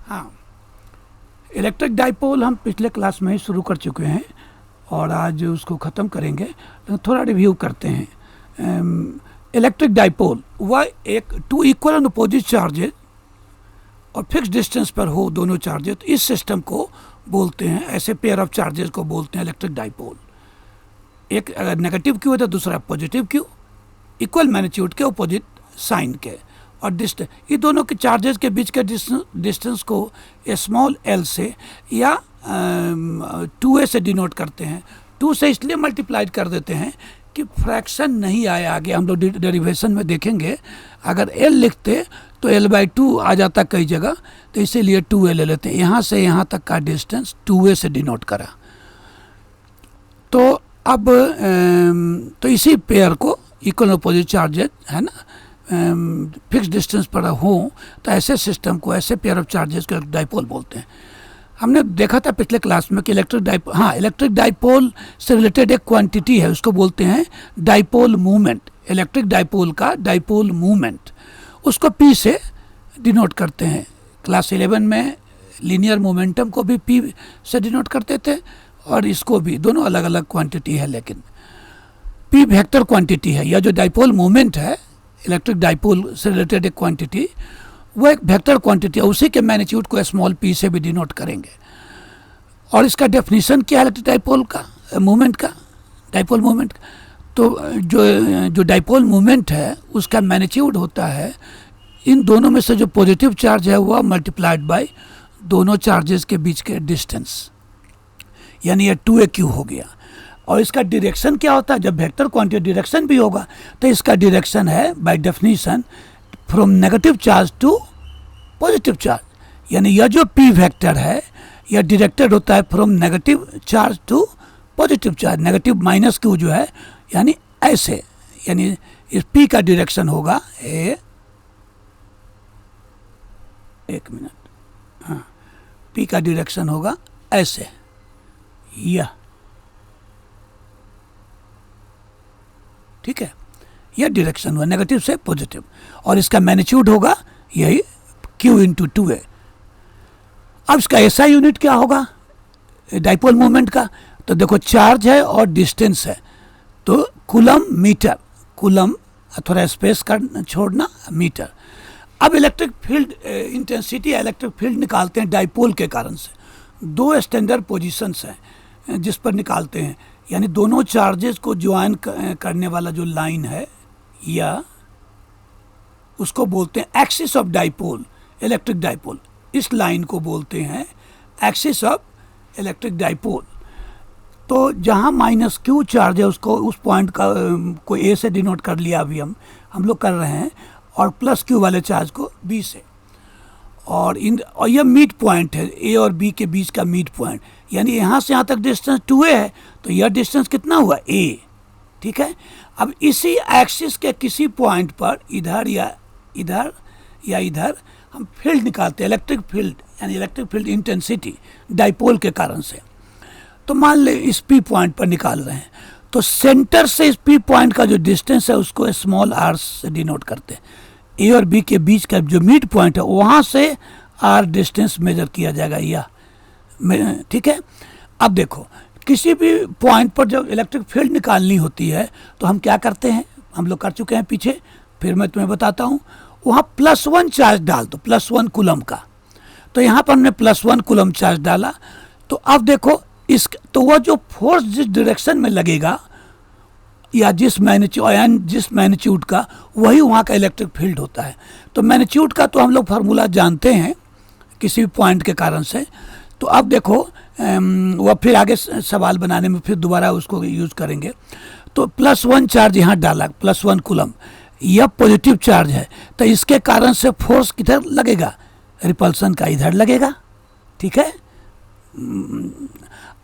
हाँ, electric dipole हम पिछले क्लास में ही शुरू कर चुके हैं और आज उसको ख़त्म करेंगे, लेकिन थोड़ा रिव्यू करते हैं। इलेक्ट्रिक डाइपोल वह एक two equal and opposite charges और फिक्स डिस्टेंस पर हो दोनों चार्जेज, तो इस सिस्टम को बोलते हैं, ऐसे पेयर ऑफ चार्जेस को बोलते हैं इलेक्ट्रिक डाइपोल। एक अगर नेगेटिव क्यू है तो दूसरा पॉजिटिव क्यू, इक्वल मैग्नीट्यूड के अपोजिट साइन के, और डिस्टेंस, ये दोनों के चार्जेस के बीच के डिस्टेंस को स्मॉल एल से या 2a से डिनोट करते हैं। 2 से इसलिए मल्टीप्लाइड कर देते हैं कि फ्रैक्शन नहीं आए आगे, हम लोग डेरिवेशन में देखेंगे। अगर l लिखते तो l/2 आ जाता कई जगह, तो इसीलिए 2a ले लेते हैं। यहाँ से यहाँ तक का डिस्टेंस 2a से डिनोट करा। तो अब तो इसी पेयर को इक्वल अपोजिट चार्जेज है ना, फिक्स डिस्टेंस पर हो, तो ऐसे सिस्टम को, ऐसे पेयर ऑफ चार्जेस को डाइपोल बोलते हैं। हमने देखा था पिछले क्लास में कि इलेक्ट्रिक डाइपोल से रिलेटेड एक क्वांटिटी है, उसको बोलते हैं डाइपोल मूवमेंट। इलेक्ट्रिक डाइपोल का डाइपोल मूवमेंट, उसको P से डिनोट करते हैं। क्लास 11 में लीनियर मोमेंटम को भी P से डिनोट करते थे, और इसको भी, दोनों अलग अलग क्वांटिटी है, लेकिन P वेक्टर क्वांटिटी है। यह जो डाइपोल मूवमेंट है, इलेक्ट्रिक डाइपोल से रिलेटेड एक क्वांटिटी, वो एक वेक्टर क्वांटिटी है, उसी के मैग्नीट्यूड को स्मॉल p से भी डिनोट करेंगे। और इसका डेफिनेशन क्या है इलेक्ट्रिक डाइपोल का मूवमेंट का, डाइपोल मूवमेंट का? तो जो डाइपोल मूवमेंट है उसका मैग्नीट्यूड होता है इन दोनों में से जो पॉजिटिव चार्ज है वह मल्टीप्लाइड बाय दोनों चार्जेस के बीच के डिस्टेंस, यानी ये 2aq हो गया। और इसका डायरेक्शन क्या होता है? जब वेक्टर क्वांटिटी डायरेक्शन भी होगा, तो इसका डायरेक्शन है by definition from negative charge to positive charge, यानी यह जो p वेक्टर है यह डायरेक्टेड होता है from negative charge to positive charge. Negative minus q जो है, यानी ऐसे, यानी इस p का डायरेक्शन होगा एक मिनट, हाँ, p का डायरेक्शन होगा ऐसे, यह, ठीक है, यह डायरेक्शन हुआ नेगेटिव से पॉजिटिव, और इसका मैग्नीट्यूड होगा यही q इंटू 2a। अब इसका ऐसा यूनिट क्या होगा डाइपोल मोमेंट का? तो देखो, चार्ज है और डिस्टेंस है, तो कूलम मीटर, कूलम थोड़ा स्पेस कर छोड़ना, मीटर। अब इलेक्ट्रिक फील्ड इंटेंसिटी या इलेक्ट्रिक फील्ड निकालते हैं डाइपोल के कारण से। 2 स्टैंडर्ड पोजीशंस हैं जिस पर निकालते हैं, यानी दोनों चार्जेस को ज्वाइन करने वाला जो लाइन है, या उसको बोलते हैं axis of dipole, electric dipole. इस लाइन को बोलते हैं एक्सिस ऑफ इलेक्ट्रिक डाइपोल। तो जहाँ -q चार्ज है उसको, उस पॉइंट का को a से डिनोट कर लिया, अभी हम लोग कर रहे हैं, और +q वाले चार्ज को b से। और यह मिड पॉइंट है, a और b के बीच का मिड पॉइंट, यानी यहाँ से यहाँ तक डिस्टेंस 2a है, तो यह डिस्टेंस कितना हुआ? a, ठीक है। अब इसी एक्सिस के किसी पॉइंट पर इधर या इधर या इधर हम फील्ड निकालते हैं, इलेक्ट्रिक फील्ड, यानी इलेक्ट्रिक फील्ड इंटेंसिटी डाइपोल के कारण से। तो मान ले इस P पॉइंट पर निकाल रहे हैं, तो सेंटर से इस P पॉइंट का जो डिस्टेंस है उसको स्मॉल r से डिनोट करते हैं। A और B के बीच का जो मिड पॉइंट है वहाँ से r डिस्टेंस मेजर किया जाएगा, या ठीक है। अब देखो, किसी भी पॉइंट पर जब इलेक्ट्रिक फील्ड निकालनी होती है तो हम क्या करते हैं, हम लोग कर चुके हैं पीछे, फिर मैं तुम्हें बताता हूँ। वहाँ +1 चार्ज डाल दो, +1 कूलम का। तो यहाँ पर हमने +1 कूलम चार्ज डाला, तो अब देखो तो वह जो फोर्स जिस डायरेक्शन में लगेगा, या जिस मैग्नीट्यूड का, वही वहाँ का इलेक्ट्रिक फील्ड होता है। तो मैग्नीट्यूड का तो हम लोग फार्मूला जानते हैं किसी भी पॉइंट के कारण से। तो अब देखो, वह फिर आगे सवाल बनाने में फिर दोबारा उसको यूज करेंगे। तो +1 चार्ज यहाँ डाला, +1 कूलम, यह पॉजिटिव चार्ज है, तो इसके कारण से फोर्स किधर लगेगा? रिपल्सन का इधर लगेगा, ठीक है।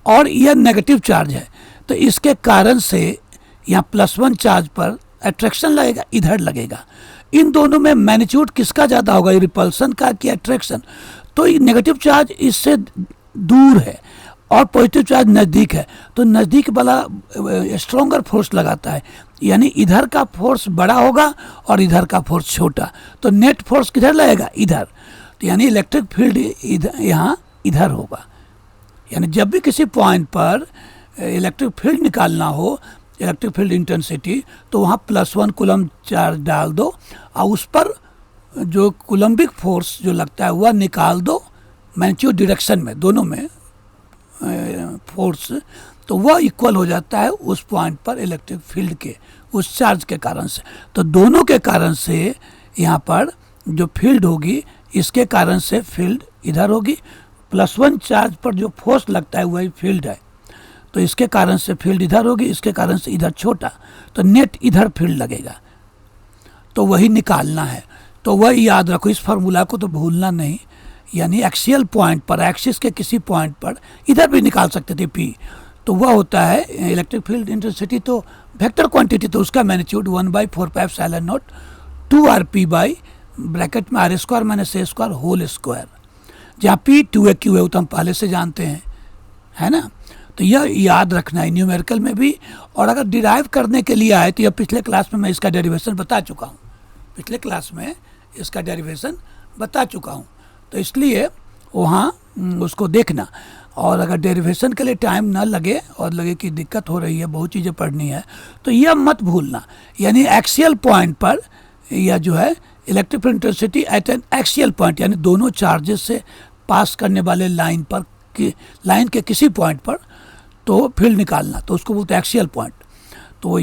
और यह नेगेटिव चार्ज है, तो इसके कारण से यहाँ +1 चार्ज पर अट्रैक्शन लगेगा, इधर लगेगा। इन दोनों में मैग्नीट्यूड किसका ज़्यादा होगा, रिपल्सन का कि अट्रैक्शन? तो नेगेटिव चार्ज इससे दूर है और पॉजिटिव चार्ज नज़दीक है, तो नज़दीक वाला स्ट्रॉन्गर फोर्स लगाता है, यानी इधर का फोर्स बड़ा होगा और इधर का फोर्स छोटा, तो नेट फोर्स किधर लगेगा? इधर। तो यानी इलेक्ट्रिक फील्ड यहाँ इधर होगा। यानी जब भी किसी पॉइंट पर इलेक्ट्रिक फील्ड निकालना हो, इलेक्ट्रिक फील्ड इंटेंसिटी, तो वहाँ +1 कूलम चार्ज डाल दो और उस पर जो कूलम्बिक फोर्स जो लगता है वह निकाल दो मैग्नीट्यूड डायरेक्शन में, दोनों में फोर्स, तो वह इक्वल हो जाता है उस पॉइंट पर इलेक्ट्रिक फील्ड के उस चार्ज के कारण से। तो दोनों के कारण से यहाँ पर जो फील्ड होगी, इसके कारण से फील्ड इधर होगी, +1 चार्ज पर जो फोर्स लगता है वही फील्ड है, तो इसके कारण से फील्ड इधर होगी, इसके कारण से इधर छोटा, तो नेट इधर फील्ड लगेगा, तो वही निकालना है। तो वही याद रखो, इस फार्मूला को तो भूलना नहीं। यानी एक्सियल पॉइंट पर, एक्सिस के किसी पॉइंट पर इधर भी निकाल सकते थे P, तो वह होता है इलेक्ट्रिक फील्ड इंटेंसिटी, तो वेक्टर क्वांटिटी, तो उसका मैग्नीट्यूड 1/4πε0 2rp बाई ब्रैकेट में r² - a² होल स्क्वायर, जहाँ P 2a q है, वो तो हम पहले से जानते हैं, है ना। तो यह याद रखना है न्यूमेरिकल में भी। और अगर डिराइव करने के लिए आए तो यह पिछले क्लास में मैं इसका डेरिवेशन बता चुका हूँ, पिछले क्लास में इसका डेरिवेशन बता चुका हूँ, तो इसलिए वहाँ उसको देखना। और अगर डेरिवेशन के लिए टाइम ना लगे और लगे कि दिक्कत हो रही है, बहुत चीज़ें पढ़नी है, तो यह मत भूलना। यानी एक्सियल पॉइंट पर यह जो है electric field intensity at N axial point, यानी दोनों चार्जेस से पास करने वाले लाइन पर, लाइन के किसी पॉइंट पर तो फील्ड निकालना, तो उसको बोलते हैं एक्सियल पॉइंट। तो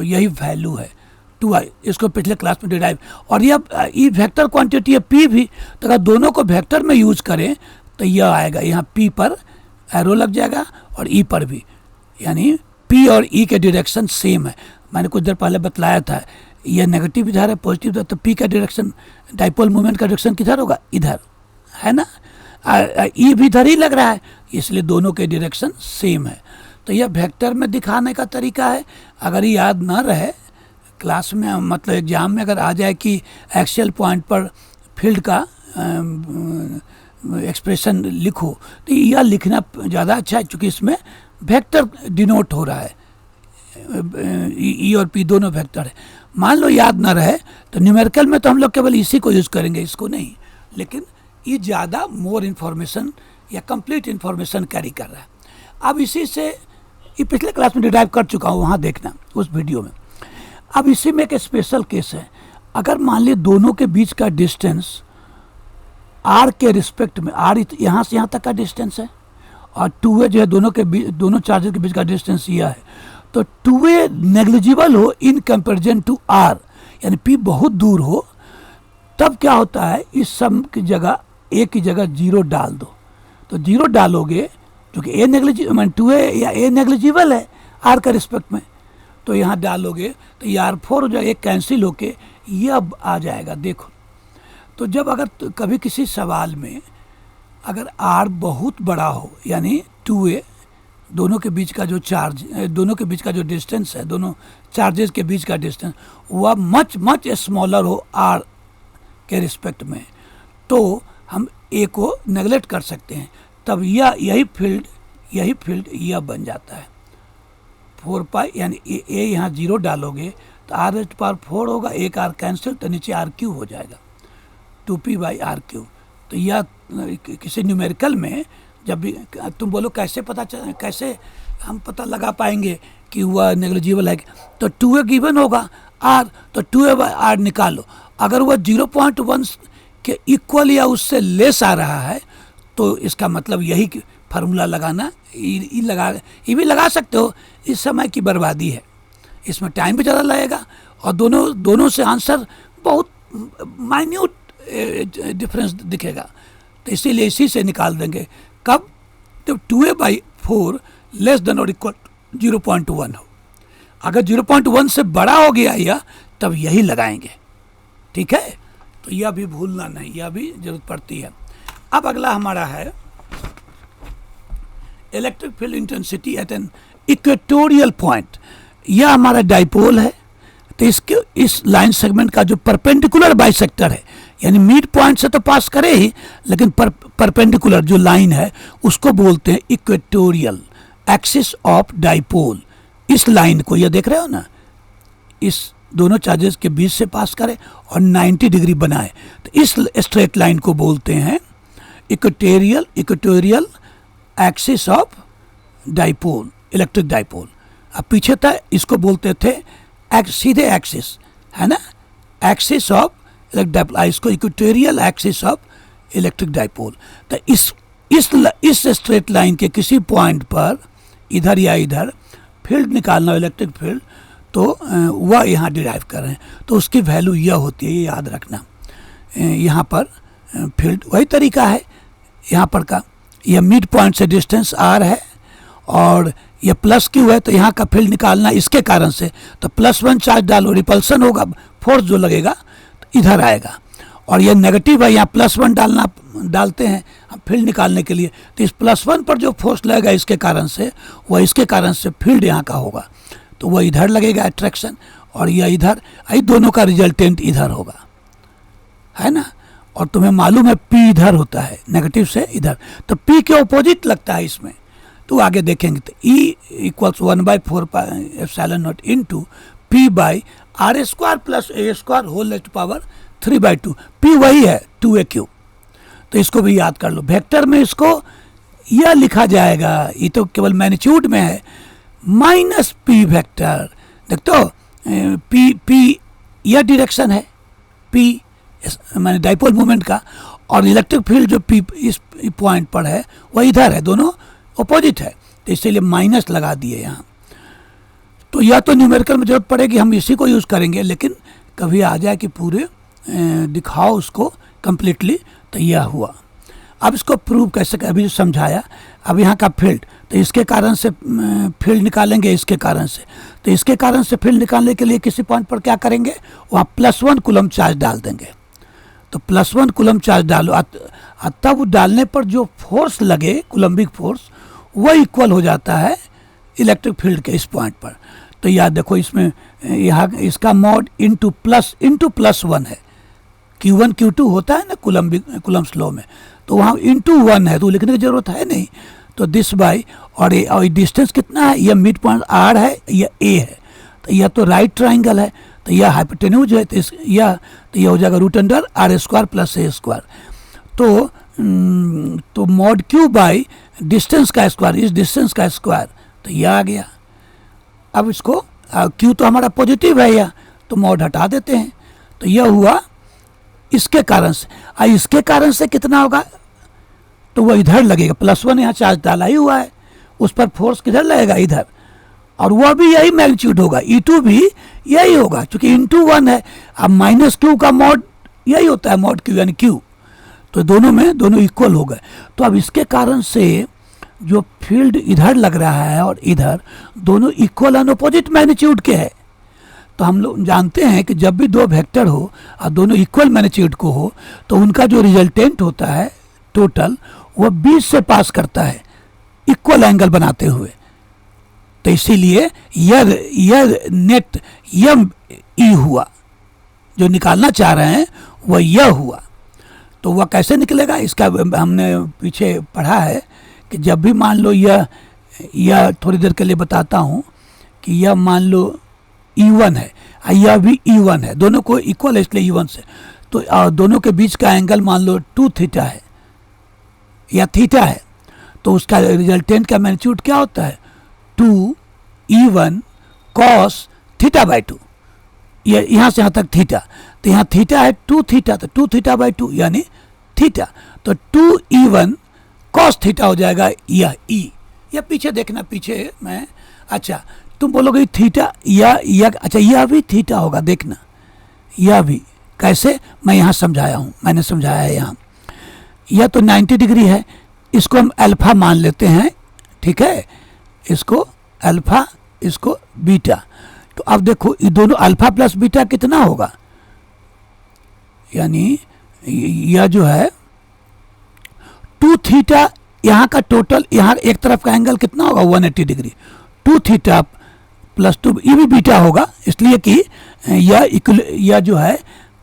यही वैल्यू है 2i, इसको पिछले क्लास में डिराइव। और यह ई वेक्टर क्वांटिटी है P भी, तो अगर दोनों को वेक्टर में यूज करें तो यह आएगा, यहाँ P पर एरो लग जाएगा और E पर भी, यानी P और E के डायरेक्शन सेम है। मैंने कुछ देर पहले बतलाया था, यह नेगेटिव इधर है, पॉजिटिव इधर, तो P का डायरेक्शन, डाइपोल मूवमेंट का डायरेक्शन किधर होगा, इधर, है ना। E भी इधर ही लग रहा है, इसलिए दोनों के डायरेक्शन सेम है। तो यह वेक्टर में दिखाने का तरीका है। अगर याद ना रहे क्लास में, मतलब एग्जाम में अगर आ जाए कि एक्सियल पॉइंट पर फील्ड का एक्सप्रेशन लिखो, तो यह लिखना ज़्यादा अच्छा है, क्योंकि इसमें वेक्टर डिनोट हो रहा है, E और P दोनों वेक्टर है। मान लो याद ना रहे तो न्यूमेरिकल में तो हम लोग केवल इसी को यूज़ करेंगे, इसको नहीं, लेकिन ये ज़्यादा मोर इन्फॉर्मेशन या कंप्लीट इन्फॉर्मेशन कैरी कर रहा है। अब इसी से, ये पिछले क्लास में डिराइव कर चुका हूँ, वहाँ देखना उस वीडियो में। अब इसी में एक स्पेशल केस है, अगर मान ली दोनों के बीच का डिस्टेंस r के रिस्पेक्ट में, r यहाँ से यहाँ तक का डिस्टेंस है और 2a जो है दोनों चार्जेस के बीच का डिस्टेंस यह है, तो 2a नेग्लिजिबल हो इन कंपेरिजन टू r, यानी P बहुत दूर हो, तब क्या होता है, इस सम की जगह a की जगह 0 डाल दो। तो 0 डालोगे क्योंकि a नेग्लिजिबल, 2a या a नेग्लिजिबल है r का रिस्पेक्ट में, तो यहाँ डालोगे तो ये R4 हो जाएगा, एक कैंसिल होके ये अब आ जाएगा। देखो, तो जब अगर कभी किसी सवाल में अगर R बहुत बड़ा हो, यानी 2a, दोनों के बीच का जो चार्ज, दोनों के बीच का जो डिस्टेंस है, दोनों चार्जेस के बीच का डिस्टेंस, वह मच स्मॉलर हो R के रिस्पेक्ट में, तो हम A को नेगलेक्ट कर सकते हैं। तब यही फील्ड यह बन जाता है 4π, यानी A यहाँ 0 डालोगे तो r⁴ होगा, एक R कैंसिल, तो नीचे r³ हो जाएगा, 2p/r³। तो यह किसी न्यूमेरिकल में जब भी तुम बोलो कैसे हम पता लगा पाएंगे कि वह नेग्लिजिबल है, तो 2a गिवन होगा r, तो 2a/r निकालो। अगर वह 0.1 के इक्वल या उससे लेस आ रहा है, तो इसका मतलब यही फार्मूला लगाना, ये भी लगा सकते हो। इस समय की बर्बादी है, इसमें टाइम भी ज़्यादा लगेगा और दोनों से आंसर बहुत माइन्यूट डिफरेंस दिखेगा, तो इसीलिए इसी से निकाल देंगे। कब? जब 2a/4 लेस देन और इक्वल 0.1 हो। अगर 0.1 से बड़ा हो गया या, तब यही लगाएंगे, ठीक है। तो यह भी भूलना नहीं, यह भी जरूरत पड़ती है। अब अगला हमारा है electric field intensity at an equatorial point. यह हमारा डाइपोल है, तो इसके इस लाइन सेगमेंट का जो परपेंडिकुलर बाइसेक्टर है, यानी मिड पॉइंट से तो पास करे ही, लेकिन परपेंडिकुलर जो लाइन है उसको बोलते हैं इक्वेटोरियल एक्सिस ऑफ डाइपोल। इस लाइन को, यह देख रहे हो ना, इस दोनों चार्जेस के बीच से पास करे और 90 डिग्री बनाए, तो इस स्ट्रेट लाइन को बोलते हैं equatorial axis of dipole, electric dipole. अब पीछे था इसको बोलते थे सीधे एक्सिस, है ना, एक्सिस ऑफ इलेक्ट्रिक डाइपोल, इसको equatorial axis of electric dipole. तो इस स्ट्रेट लाइन के किसी पॉइंट पर इधर या इधर फील्ड निकालना, इलेक्ट्रिक फील्ड, तो वह यहाँ डिराइव कर रहे हैं, तो उसकी वैल्यू यह होती है, ये याद रखना। यहाँ पर फील्ड वही तरीका है यहाँ पर का, यह मिड पॉइंट से डिस्टेंस आर है और यह प्लस क्यू है, तो यहाँ का फील्ड निकालना इसके कारण से, तो +1 चार्ज डालो, रिपल्सन होगा, फोर्स जो लगेगा तो इधर आएगा, और यह नेगेटिव है, यहाँ +1 डालते हैं हम फील्ड निकालने के लिए, तो इस +1 पर जो फोर्स लगेगा इसके कारण से, वह इसके कारण से फील्ड यहाँ का होगा, तो वह इधर लगेगा अट्रैक्शन, और यह इधर, दोनों का रिजल्टेंट इधर होगा, है ना। और तुम्हें मालूम है P इधर होता है, नेगेटिव से इधर, तो P के ऑपोजिट लगता है इसमें, तो आगे देखेंगे। तो E = 1/4πε0 into P/r² + a² whole raised to power 3/2। P वही है 2aq, तो इसको भी याद कर लो। वेक्टर में इसको यह लिखा जाएगा, ये तो केवल मैग्नीट्यूड में है, -p वेक्टर। देख तो P यह डायरेक्शन है, P माने डाइपोल मोमेंट का, और इलेक्ट्रिक फील्ड जो P इस पॉइंट पर है वह इधर है, दोनों अपोजिट है, तो इसीलिए माइनस लगा दिए यहाँ। तो या तो न्यूमेरिकल में जरूरत पड़ेगी, हम इसी को यूज़ करेंगे, लेकिन कभी आ जाए कि पूरे दिखाओ उसको कंप्लीटली, तो यह हुआ। अब इसको प्रूव कैसे, अभी समझाया। अब यहाँ का फील्ड, तो इसके कारण से फील्ड निकालेंगे, इसके कारण से, तो इसके कारण से फील्ड निकालने के लिए किसी पॉइंट पर क्या करेंगे, वहाँ +1 कूलम चार्ज डाल देंगे, तो +1 कूलम चार्ज डालो, तब डालने पर जो फोर्स लगे, कूलम्बिक फोर्स, वह इक्वल हो जाता है इलेक्ट्रिक फील्ड के इस पॉइंट पर। तो याद देखो, इसमें यहाँ इसका मॉड इंटू +1 है, Q1 Q2 होता है ना कूलम्ब्स लॉ में, तो वहाँ ×1 है, तो लिखने की जरूरत है नहीं। तो दिस बाई, और डिस्टेंस कितना है, यह मिड पॉइंट R है, यह A है, तो यह तो राइट ट्राइंगल है, तो यह हाइपोटेन्यूज है, तो यह हो जाएगा √r² + a²। तो मॉड Q बाई डिस्टेंस का स्क्वायर, इस डिस्टेंस का स्क्वायर, तो यह आ गया। अब इसको Q तो हमारा पॉजिटिव है यह, तो मॉड हटा देते हैं, तो यह हुआ इसके कारण से। इसके कारण से कितना होगा, तो वह इधर लगेगा, +1 यहाँ चार्ज डाला ही हुआ है, उस पर फोर्स किधर लगेगा, इधर, और वह भी यही मैग्नीट्यूड होगा, E2 भी यही होगा, क्योंकि ×1 है। अब -q का मॉड यही होता है, मॉड Q यानी Q, तो दोनों इक्वल हो गए। तो अब इसके कारण से जो फील्ड इधर लग रहा है और इधर, दोनों इक्वल एंड अपोजिट मैग्नीट्यूड के है। तो हम लोग जानते हैं कि जब भी दो वेक्टर हो और दोनों इक्वल मैग्नीट्यूड को हो, तो उनका जो रिजल्टेंट होता है टोटल, वह बीच से पास करता है इक्वल एंगल बनाते हुए। तो इसीलिए यह नेट यम ई हुआ, जो निकालना चाह रहे हैं वह यह हुआ। तो वह कैसे निकलेगा, इसका हमने पीछे पढ़ा है कि जब भी मान लो यह थोड़ी देर के लिए बताता हूँ कि यह मान लो E1 है, यह भी E1 है, दोनों को इक्वल है इसलिए E1 से, तो दोनों के बीच का एंगल मान लो 2 थीटा है या थीटा है, तो उसका रिजल्टेंट का मैग्नीट्यूड क्या होता है, 2E1 cos θ/2। ये यहाँ से यहाँ तक थीटा, तो यहाँ थीटा है 2 थीटा, तो 2 θ/2 यानी थीटा, तो 2E1 cos θ हो जाएगा यह E। या पीछे देखना, पीछे मैं, अच्छा तुम बोलोगे थीटा या अच्छा यह भी थीटा होगा, देखना यह भी कैसे, मैं यहाँ समझाया हूँ, मैंने समझाया है यहाँ। यह तो 90 डिग्री है, इसको हम अल्फा मान लेते हैं, ठीक है, इसको अल्फा, इसको बीटा। तो अब देखो ये दोनों अल्फा प्लस बीटा कितना होगा, यानी यह जो है 2 थीटा, यहाँ का टोटल, यहाँ एक तरफ का एंगल कितना होगा 180 डिग्री, 2 थीटा प्लस 2, ये भी बीटा होगा, इसलिए कि यह जो है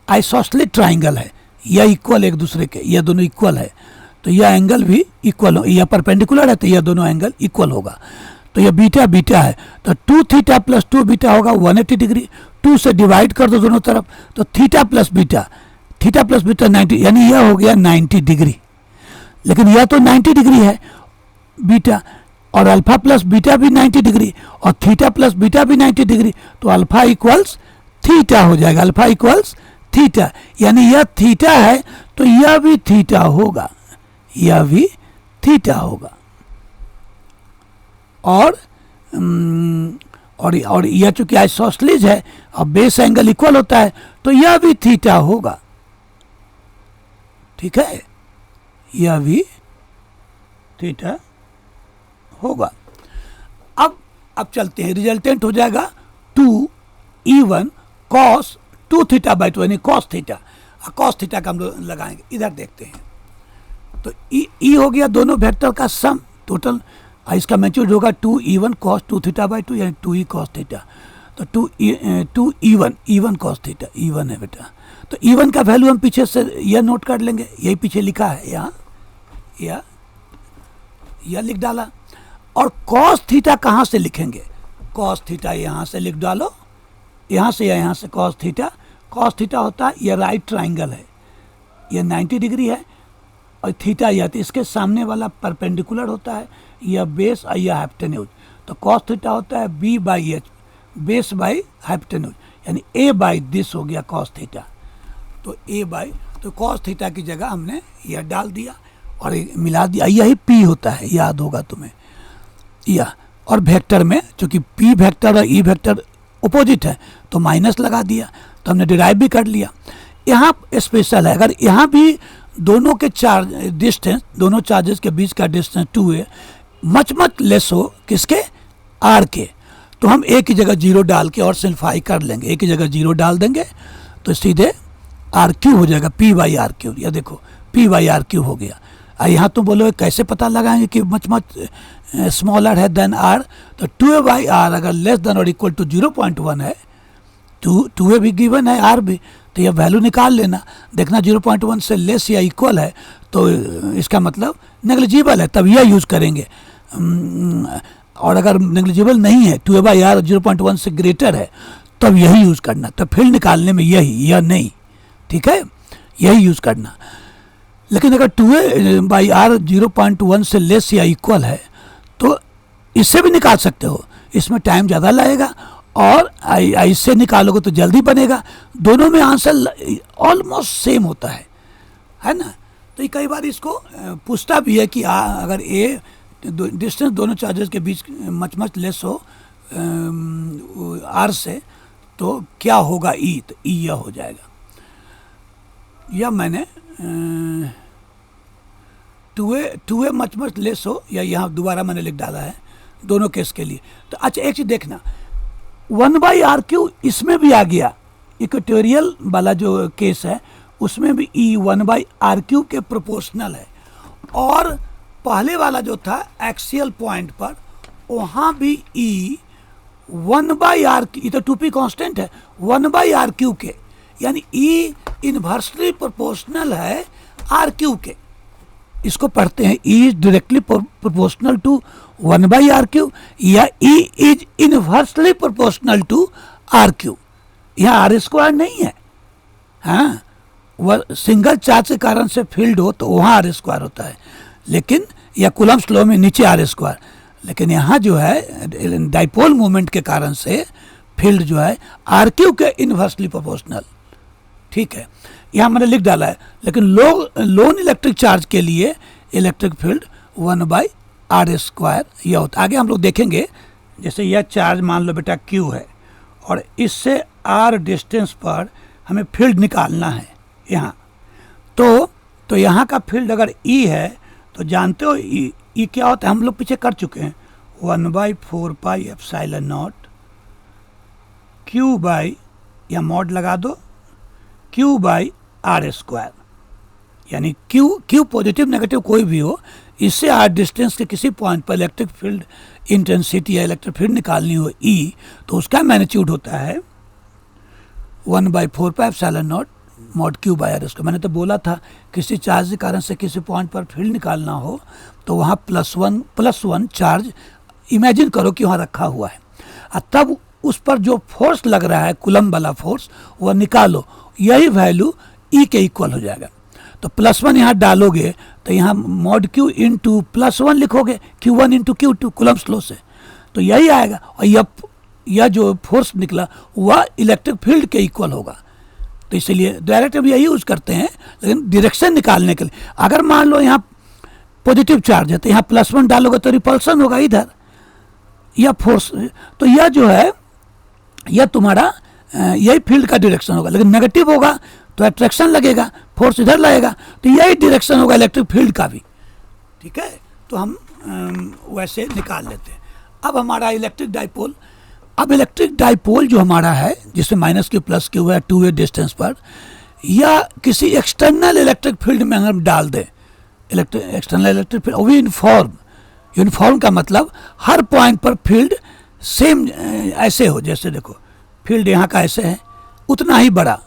आइसोसेलेस ट्राइंगल है, यह इक्वल एक दूसरे के, यह दोनों इक्वल है, तो यह एंगल भी इक्वल हो, यह परपेंडिकुलर है, तो यह दोनों एंगल इक्वल होगा। तो ये बीटा बीटा है, तो 2 थीटा प्लस 2 बीटा होगा 180 डिग्री। 2 से डिवाइड कर दो दोनों तरफ, तो थीटा प्लस बीटा 90, यानी यह हो गया 90 डिग्री। लेकिन यह तो 90 डिग्री है बीटा, और अल्फा प्लस बीटा भी 90 डिग्री, और थीटा प्लस बीटा भी 90 डिग्री, तो अल्फा इक्वल्स थीटा हो जाएगा। अल्फा इक्वल्स थीटा, यानी यह थीटा है तो यह भी थीटा होगा, यह भी थीटा होगा। और यह चूंकि आइसोसेलेस है और बेस एंगल इक्वल होता है, तो यह भी थीटा होगा। ठीक है, यह भी थीटा होगा। अब चलते हैं, रिजल्टेंट हो जाएगा 2E1 cos 2 थीटा बाई 2, यानी cos थीटा। cos थीटा का हम लोग लगाएंगे, इधर देखते हैं। तो E हो गया दोनों वेक्टर का सम टोटल, इसका मैग्नीट्यूड होगा 2E1 cos 2 थीटा बाई 2, यानी 2E cos थीटा। तो 2E1 cos थीटा, E1 है बेटा। तो E1 का वैल्यू हम पीछे से यह नोट कर लेंगे, यही पीछे लिखा है यहाँ, यह लिख डाला। और cos थीटा कहाँ से लिखेंगे? cos थीटा यहाँ से लिख डालो, यहाँ से या यहाँ से cos थीटा। cos थीटा होता है, यह राइट ट्राइंगल है, यह 90 डिग्री है, और थीटा यह, तो इसके सामने वाला परपेंडिकुलर होता है, यह बेस और यह हाइपोटेन्यूज। तो cos थीटा होता है b by H, base by hypotenuse, यानी a बाई दिस हो गया cos थीटा। तो a बाई, तो cos थीटा की जगह हमने यह डाल दिया और मिला दिया, यही p होता है, याद होगा तुम्हें यह। और वेक्टर में चूंकि p वेक्टर और e वेक्टर अपोजिट है तो माइनस लगा दिया, तो हमने डिराइव भी कर लिया। यहाँ स्पेशल है, अगर यहाँ भी दोनों के चार्ज डिस्टेंस, दोनों चार्जेस के बीच का डिस्टेंस 2 है, मच लेस हो किसके, r के, तो हम a की जगह 0 डाल के और सिंप्लीफाई कर लेंगे। a की जगह 0 डाल देंगे तो सीधे आर क्यू हो जाएगा, p बाई आर क्यू। या देखो p बाई आर क्यू हो गया। यहाँ तुम बोलो कैसे पता लगाएंगे कि मच स्मॉलर है देन आर, तो 2a बाई आर अगर लेस देन और इक्वल टू 0.1 है, 2a भी गिवन है, आर भी, तो यह वैल्यू निकाल लेना, देखना 0.1 से लेस या इक्वल है तो इसका मतलब नेग्लिजिबल है, तब यह यूज़ करेंगे। और अगर नेग्लिजिबल नहीं है, 2a बाई आर 0.1 से ग्रेटर है, तब यही यूज़ करना। तो फील्ड निकालने में यही, यह नहीं, ठीक है, यही यूज़ करना। लेकिन अगर 2a बाई आर 0.1 से लेस या इक्वल है तो इससे भी निकाल सकते हो, इसमें टाइम ज़्यादा लगेगा, और इससे निकालोगे तो जल्दी बनेगा। दोनों में आंसर ऑलमोस्ट सेम होता है ना। तो ये कई बार इसको पूछता भी है कि अगर ए डिस्टेंस दोनों चार्जेस के बीच मच लेस हो आर से, तो क्या होगा ई, तो ई यह हो जाएगा। या मैंने 2a मच लेस हो, या यहाँ दोबारा मैंने लिख डाला है दोनों केस के लिए। तो अच्छा एक चीज़ देखना, 1 बाई आर क्यू इसमें भी आ गया, इक्वेटोरियल वाला जो केस है उसमें भी ई 1 बाई आर क्यू के प्रोपोर्शनल है। और पहले वाला जो था एक्सियल पॉइंट पर, वहाँ भी ई 1 बाई आर, ये तो 2p कांस्टेंट है, 1 बाई आर क्यू के, यानी ई इनवर्सली प्रोपोर्शनल है आर क्यू के। इसको पढ़ते हैं E is directly proportional to 1 by R cube, या E is inversely proportional to R cube. यहाँ आर स्क्वायर नहीं है, हाँ, वह सिंगल चार्ज के कारण से फील्ड हो तो वहाँ आर स्क्वायर होता है, लेकिन या कूलम्ब्स लॉ में नीचे आर स्क्वायर, लेकिन यहाँ जो है डाइपोल मूवमेंट के कारण से फील्ड जो है आर क्यू के इनवर्सली प्रोपोर्शनल। ठीक है, यहाँ मैंने लिख डाला है, लेकिन लोन इलेक्ट्रिक चार्ज के लिए electric field 1 by r square यह होता है। आगे हम लोग देखेंगे, जैसे यह चार्ज मान लो बेटा Q है, और इससे R डिस्टेंस पर हमें फील्ड निकालना है यहाँ, तो यहाँ का फील्ड अगर E है तो जानते हो E क्या होता है, हम लोग पीछे कर चुके हैं, 1/4 pi epsilon not Q by, या मॉड लगा दो, Q बाई आर स्क्वायर, यानी Q पॉजिटिव नेगेटिव कोई भी हो, इससे आर डिस्टेंस के किसी पॉइंट पर इलेक्ट्रिक फील्ड इंटेंसिटी या इलेक्ट्रिक फील्ड निकालनी हो E, तो उसका मैग्नीट्यूड होता है 1/4 pi epsilon naught mod Q by r square. मैंने तो बोला था किसी चार्ज के कारण से किसी पॉइंट पर फील्ड निकालना हो तो वहाँ +1 चार्ज इमेजिन करो कि वहाँ रखा हुआ है, और तब उस पर जो फोर्स लग रहा है कूलम्ब वाला फोर्स वह निकालो, यही वैल्यू ई के इक्वल हो जाएगा। तो +1 यहाँ डालोगे तो यहाँ मॉड क्यू इंटू +1 लिखोगे, Q1 into Q2 Coulomb's law से, तो यही आएगा। और यह जो फोर्स निकला वह इलेक्ट्रिक फील्ड के इक्वल होगा। तो इसलिए डायरेक्ट अब यही यूज करते हैं, लेकिन डायरेक्शन निकालने के लिए अगर मान लो यहाँ पॉजिटिव चार्ज है तो यहाँ +1 डालोगे तो रिपल्सन होगा इधर, यह फोर्स, तो यह जो है यह तुम्हारा यही फील्ड का डायरेक्शन होगा। लेकिन नेगेटिव होगा तो अट्रैक्शन लगेगा, फोर्स इधर लगेगा, तो यही डायरेक्शन होगा इलेक्ट्रिक फील्ड का भी। ठीक है, तो हम वैसे निकाल लेते हैं। अब हमारा इलेक्ट्रिक डाइपोल, अब इलेक्ट्रिक डाइपोल जो हमारा है जिसमें -Q +Q है 2a डिस्टेंस पर, या किसी एक्सटर्नल इलेक्ट्रिक फील्ड में हम डाल दें, एक्सटर्नल इलेक्ट्रिक फील्ड, वो भी यूनिफॉर्म का मतलब हर पॉइंट पर फील्ड सेम ऐसे हो, जैसे देखो फील्ड यहाँ का ऐसे है, उतना ही बड़ा,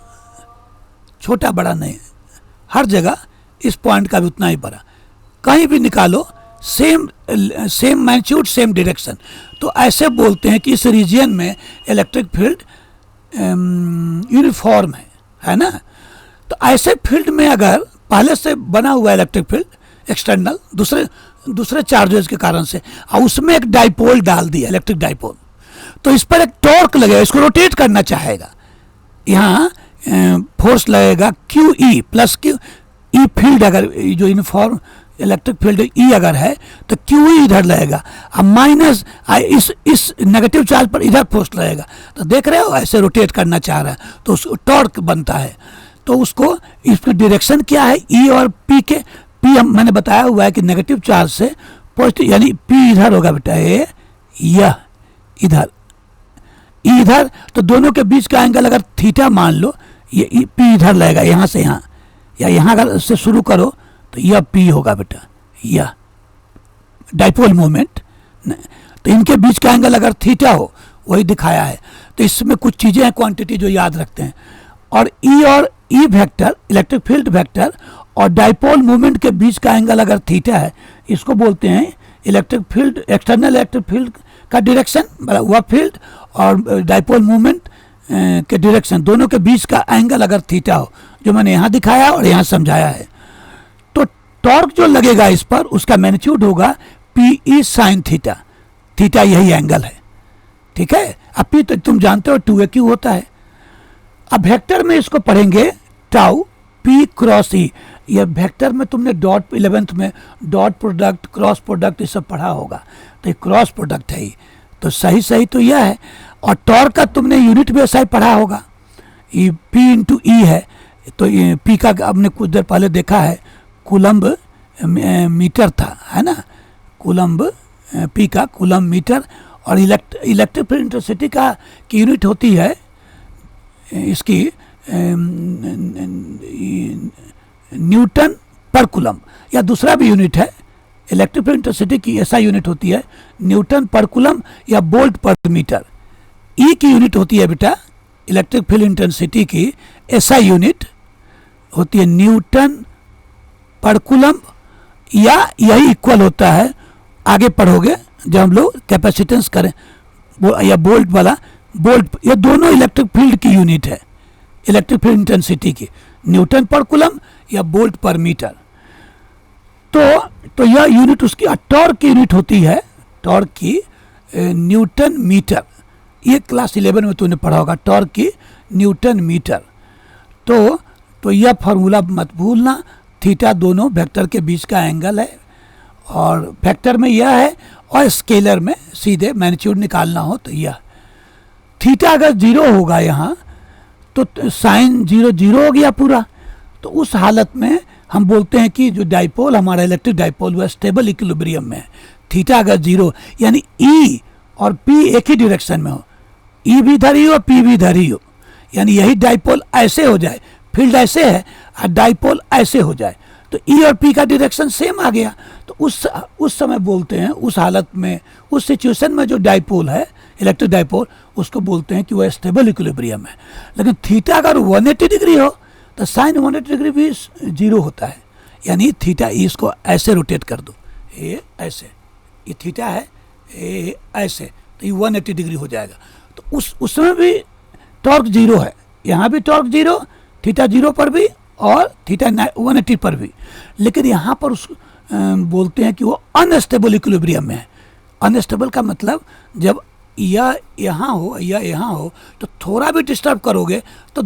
छोटा बड़ा नहीं, हर जगह इस पॉइंट का भी उतना ही बड़ा, कहीं भी निकालो सेम मैग्नीट्यूड सेम डायरेक्शन। तो ऐसे बोलते हैं कि इस रीजन में इलेक्ट्रिक फील्ड यूनिफॉर्म है ना। तो ऐसे फील्ड में अगर पहले से बना हुआ इलेक्ट्रिक फील्ड एक्सटर्नल दूसरे चार्जेस के कारण से, और उसमें एक डाइपोल डाल दिया इलेक्ट्रिक डाइपोल, तो इस पर एक टॉर्क लगेगा, इसको रोटेट करना चाहेगा, यहाँ फोर्स लगेगा QE +Q, ई फील्ड अगर जो यूनिफॉर्म इलेक्ट्रिक फील्ड ई अगर है तो QE इधर लगेगा, अब माइनस इस नेगेटिव चार्ज पर इधर फोर्स लगेगा, तो देख रहे हो ऐसे रोटेट करना चाह रहा है, तो उसको टॉर्क बनता है। तो उसको इसका डायरेक्शन क्या है, ई और पी के, पी मैंने बताया हुआ है कि नेगेटिव चार्ज से पॉजिटिव, यानी पी इधर होगा बेटा, यह इधर, ई इधर, तो दोनों के बीच का एंगल अगर थीटा मान लो, ये पी इधर लगेगा, यहाँ से यहाँ, या यहाँ अगर से शुरू करो तो यह पी होगा बेटा, यह डाइपोल मोमेंट। तो इनके बीच का एंगल अगर थीटा हो, वही दिखाया है। तो इसमें कुछ चीज़ें हैं क्वांटिटी जो याद रखते हैं, और E vector electric field vector और डाइपोल मोमेंट के बीच का एंगल अगर थीटा है, इसको बोलते हैं electric field, external electric field का डायरेक्शन, वह फील्ड और डाइपोल मोमेंट के डायरेक्शन, दोनों के बीच का एंगल अगर थीटा हो, जो मैंने यहाँ दिखाया और यहाँ समझाया है, तो टॉर्क जो लगेगा इस पर उसका मैग्नीट्यूड होगा PE sin थीटा, थीटा यही एंगल है। ठीक है, अब पी तो तुम जानते हो 2AQ होता है। अब वेक्टर में इसको पढ़ेंगे टाउ P क्रॉस E, ये वेक्टर में तुमने डॉट 11th में डॉट प्रोडक्ट क्रॉस प्रोडक्ट ये सब पढ़ा होगा, तो ये क्रॉस प्रोडक्ट है ये, तो सही तो यह है। और टॉर्क का तुमने यूनिट भी ऐसा ही पढ़ा होगा, ये P इंटू E है, तो ये P का आपने कुछ देर पहले देखा है कूलम्ब मीटर था, है ना, कूलम्ब P का कूलम्ब मीटर, और इलेक्ट्रिक फील्ड इंटेंसिटी का की यूनिट होती है इसकी न्यूटन पर कूलम्ब, या दूसरा भी यूनिट है इलेक्ट्रिक फील्ड इंटेंसिटी की, ऐसा यूनिट होती है न्यूटन पर कूलम्ब या वोल्ट पर मीटर। ई की यूनिट होती है बेटा इलेक्ट्रिक फील्ड इंटेंसिटी की, ऐसा यूनिट होती है न्यूटन पर कूलम्ब, या यही इक्वल होता है, आगे पढ़ोगे जब हम लोग कैपेसिटेंस करें, या बोल्ट वाला, बोल्ट, ये दोनों इलेक्ट्रिक फील्ड की यूनिट है, इलेक्ट्रिक फील्ड इंटेंसिटी की, न्यूटन पर कूलम्ब या बोल्ट पर मीटर। तो यह यूनिट उसकी टॉर्क की यूनिट होती है, टॉर्क की न्यूटन मीटर, ये क्लास 11 में तूने पढ़ा होगा, टॉर्क की न्यूटन मीटर। तो यह फार्मूला मत भूलना, थीटा दोनों वेक्टर के बीच का एंगल है, और वेक्टर में यह है, और स्केलर में सीधे मैग्नीट्यूड निकालना हो तो यह थीटा अगर 0 होगा यहाँ, तो साइन 0 हो गया पूरा। तो उस हालत में हम बोलते हैं कि जो डाइपोल हमारा इलेक्ट्रिक डाइपोल वह स्टेबल इक्विलिब्रियम में है। थीटा अगर 0 यानी E और P एक ही डायरेक्शन में हो, E भी इधर ही हो P भी इधर ही हो, यानी यही डाइपोल ऐसे हो जाए, फील्ड ऐसे है और डाइपोल ऐसे हो जाए, तो E और P का डायरेक्शन सेम आ गया। तो उस समय बोलते हैं, उस हालत में, उस सिचुएशन में जो डाइपोल है इलेक्ट्रिक डाइपोल, उसको बोलते हैं कि वह स्टेबल इक्विलिब्रियम है। लेकिन थीटा अगर 180 डिग्री हो तो साइन 180 डिग्री भी 0 होता है, यानी थीटा ई इसको ऐसे रोटेट कर दो, ये ऐसे, ये थीटा है ऐसे, तो ये 180 डिग्री हो जाएगा। तो उसमें भी टॉर्क जीरो है, यहाँ भी टॉर्क जीरो, थीटा जीरो पर भी और थीटा 180 पर भी। लेकिन यहाँ पर बोलते हैं कि वो अनस्टेबल इक्विलिब्रियम में है। अनस्टेबल का मतलब जब या यहाँ हो या यहाँ हो तो थोड़ा भी डिस्टर्ब करोगे तो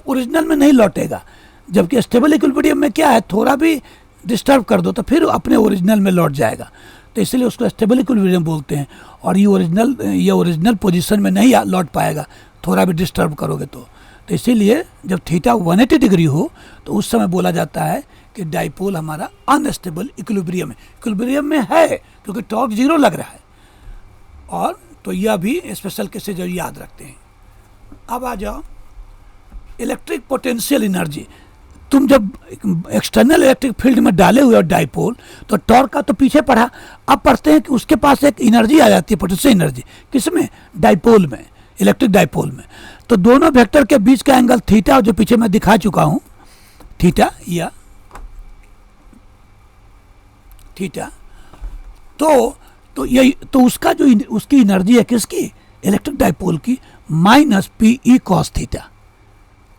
ओरिजिनल में नहीं लौटेगा, जबकि स्टेबल इक्विलिब्रियम में क्या है, थोड़ा भी डिस्टर्ब कर दो तो फिर अपने ओरिजिनल में लौट जाएगा। तो इसलिए उसको स्टेबल इक्विलिब्रियम बोलते हैं। और ये ओरिजिनल पोजीशन में नहीं लौट पाएगा थोड़ा भी डिस्टर्ब करोगे तो इसीलिए जब थीटा 180 डिग्री हो तो उस समय बोला जाता है कि डाइपोल हमारा अनस्टेबल इक्विलिब्रियम में है क्योंकि टॉर्क जीरो लग रहा है। और तो यह भी स्पेशल केसेस जो याद रखते हैं। अब आ जाओ इलेक्ट्रिक पोटेंशियल एनर्जी। तुम जब एक्सटर्नल इलेक्ट्रिक फील्ड में डाले हुए हो डाइपोल तो टॉर्क का तो पीछे पढ़ा, अब पढ़ते हैं कि उसके पास एक एनर्जी आ जाती है, पोटेंशियल एनर्जी। किसमें? डाइपोल में, इलेक्ट्रिक डाइपोल में। तो दोनों वेक्टर के बीच का एंगल थीटा जो पीछे मैं दिखा चुका हूं, थीटा या थीटा, तो यही तो उसका जो उसकी एनर्जी है किसकी? इलेक्ट्रिक डाइपोल की, minus P E cos theta.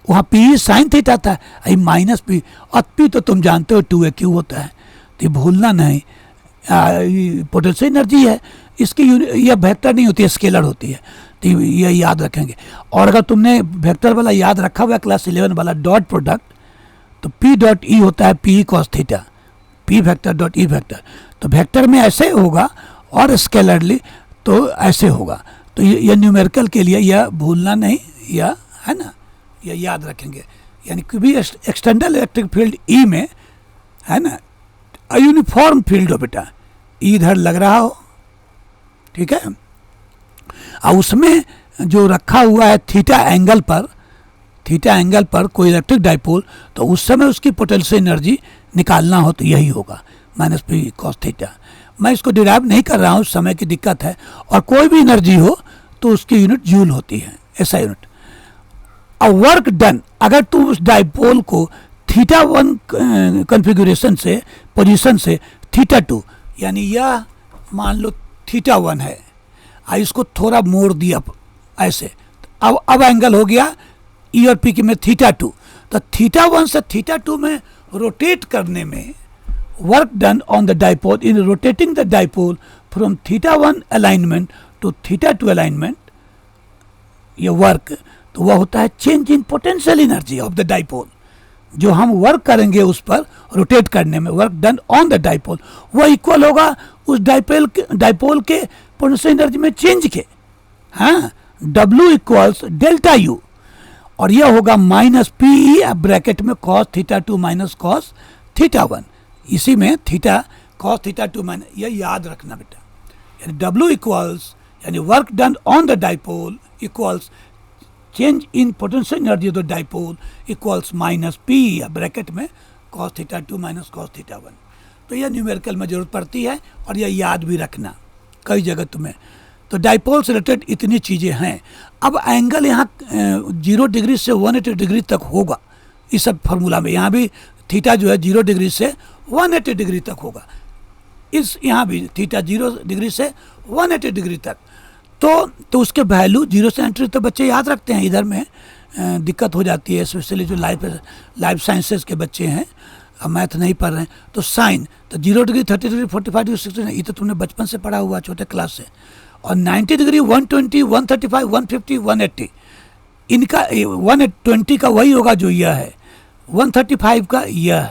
वहाँ पी साइन थीटा था, आई माइनस पी, और पी तो तुम जानते हो 2a क्यू होता है, तो ये भूलना नहीं। पोटेंशियल एनर्जी है इसकी, यह वेक्टर नहीं होती है, स्केलर होती है, तो ये याद रखेंगे। और अगर तुमने वेक्टर वाला याद रखा हुआ है क्लास 11 वाला डॉट प्रोडक्ट, तो पी डॉट ई होता है P cos theta, P vector dot E vector. तो वेक्टर में ऐसे होगा और स्केलरली तो ऐसे होगा। तो ये न्यूमेरिकल के लिए यह भूलना नहीं, यह है ना, यह याद रखेंगे। यानी कि भी एक्सटर्नल इलेक्ट्रिक फील्ड ई में है ना, यूनिफॉर्म फील्ड हो बेटा, इधर लग रहा हो, ठीक है, और उसमें जो रखा हुआ है थीटा एंगल पर कोई इलेक्ट्रिक डाइपोल, तो उस समय उसकी पोटेंशियल एनर्जी निकालना हो तो यही होगा, माइनस पी कॉस थीटा। मैं इसको डिराइव नहीं कर रहा हूँ, समय की दिक्कत है। और कोई भी एनर्जी हो तो उसकी यूनिट जूल होती है, ऐसा यूनिट। और वर्क डन, अगर तुम उस डाइपोल को थीटा 1 कॉन्फ़िगरेशन से, पोजीशन से थीटा 2, यानी यह मान लो थीटा 1 है, इसको थोड़ा मोड़ दिया ऐसे, अब एंगल हो गया ई और पी के में थीटा 2। तो थीटा 1 से थीटा 2 में रोटेट करने में work done on the dipole in rotating the dipole from theta 1 alignment to theta 2 alignment, ये वर्क तो वह होता है change in potential energy of the dipole. जो हम वर्क करेंगे उस पर रोटेट करने में, work done on the dipole, वह इक्वल होगा उस डाइपोल के पोटेंशियल एनर्जी में चेंज के। हाँ, W इक्वल्स डेल्टा यू, और यह होगा माइनस पी ई ब्रैकेट में cos theta 2 minus cos theta 1। इसी में थीटा कॉस थीटा 2 माइनस, यह याद रखना बेटा। यानी W इक्वल्स यानी work done on the dipole equals change in potential energy of the dipole equals minus P bracket में cos theta 2 minus cos theta 1। तो यह न्यूमेरिकल में जरूरत पड़ती है और यह याद भी रखना कई जगह तुम्हें। तो डाइपोल से रिलेटेड इतनी चीज़ें हैं। अब एंगल यहाँ 0 डिग्री से 180 डिग्री तक होगा इस सब फार्मूला में। यहाँ भी थीटा जो है 0 डिग्री से 180 डिग्री तक होगा, इस यहाँ भी थीटा 0 डिग्री से 180 डिग्री तक। तो उसके वैल्यू 0 से 180 तक बच्चे याद रखते हैं। इधर में दिक्कत हो जाती है, स्पेशली जो लाइफ साइंसेज के बच्चे हैं, अब मैथ नहीं पढ़ रहे हैं। तो साइन तो 0 डिग्री 30 डिग्री 45 डिग्री 60 डिग्री, ये तो तुमने बचपन से पढ़ा हुआ छोटे क्लास से। और 90 डिग्री 120 135 150 180, इनका 120 का वही होगा जो यह है, 135 का यह,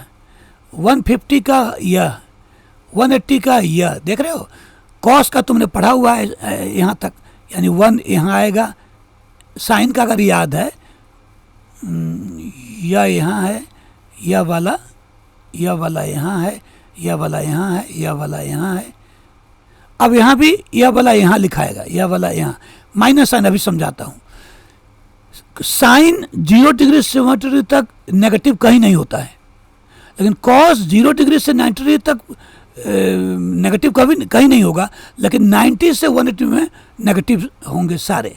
150 का यह, 180 का यह। देख रहे हो, कॉस का तुमने पढ़ा हुआ है यहाँ तक, यानी 1 यहाँ आएगा। साइन का अगर याद है, यह यहाँ है, यह वाला यहाँ है, यह वाला यहाँ है, यह वाला यहाँ है। अब यहाँ भी यह वाला यहाँ लिखाएगा, यह वाला यहाँ, माइनस साइन अभी समझाता हूँ। साइन 0 डिग्री से 180 डिग्री तक नेगेटिव कहीं नहीं होता है, लेकिन कॉस 0 डिग्री से 90 डिग्री तक नेगेटिव कभी कहीं नहीं होगा, लेकिन 90 से 180 में नेगेटिव होंगे सारे।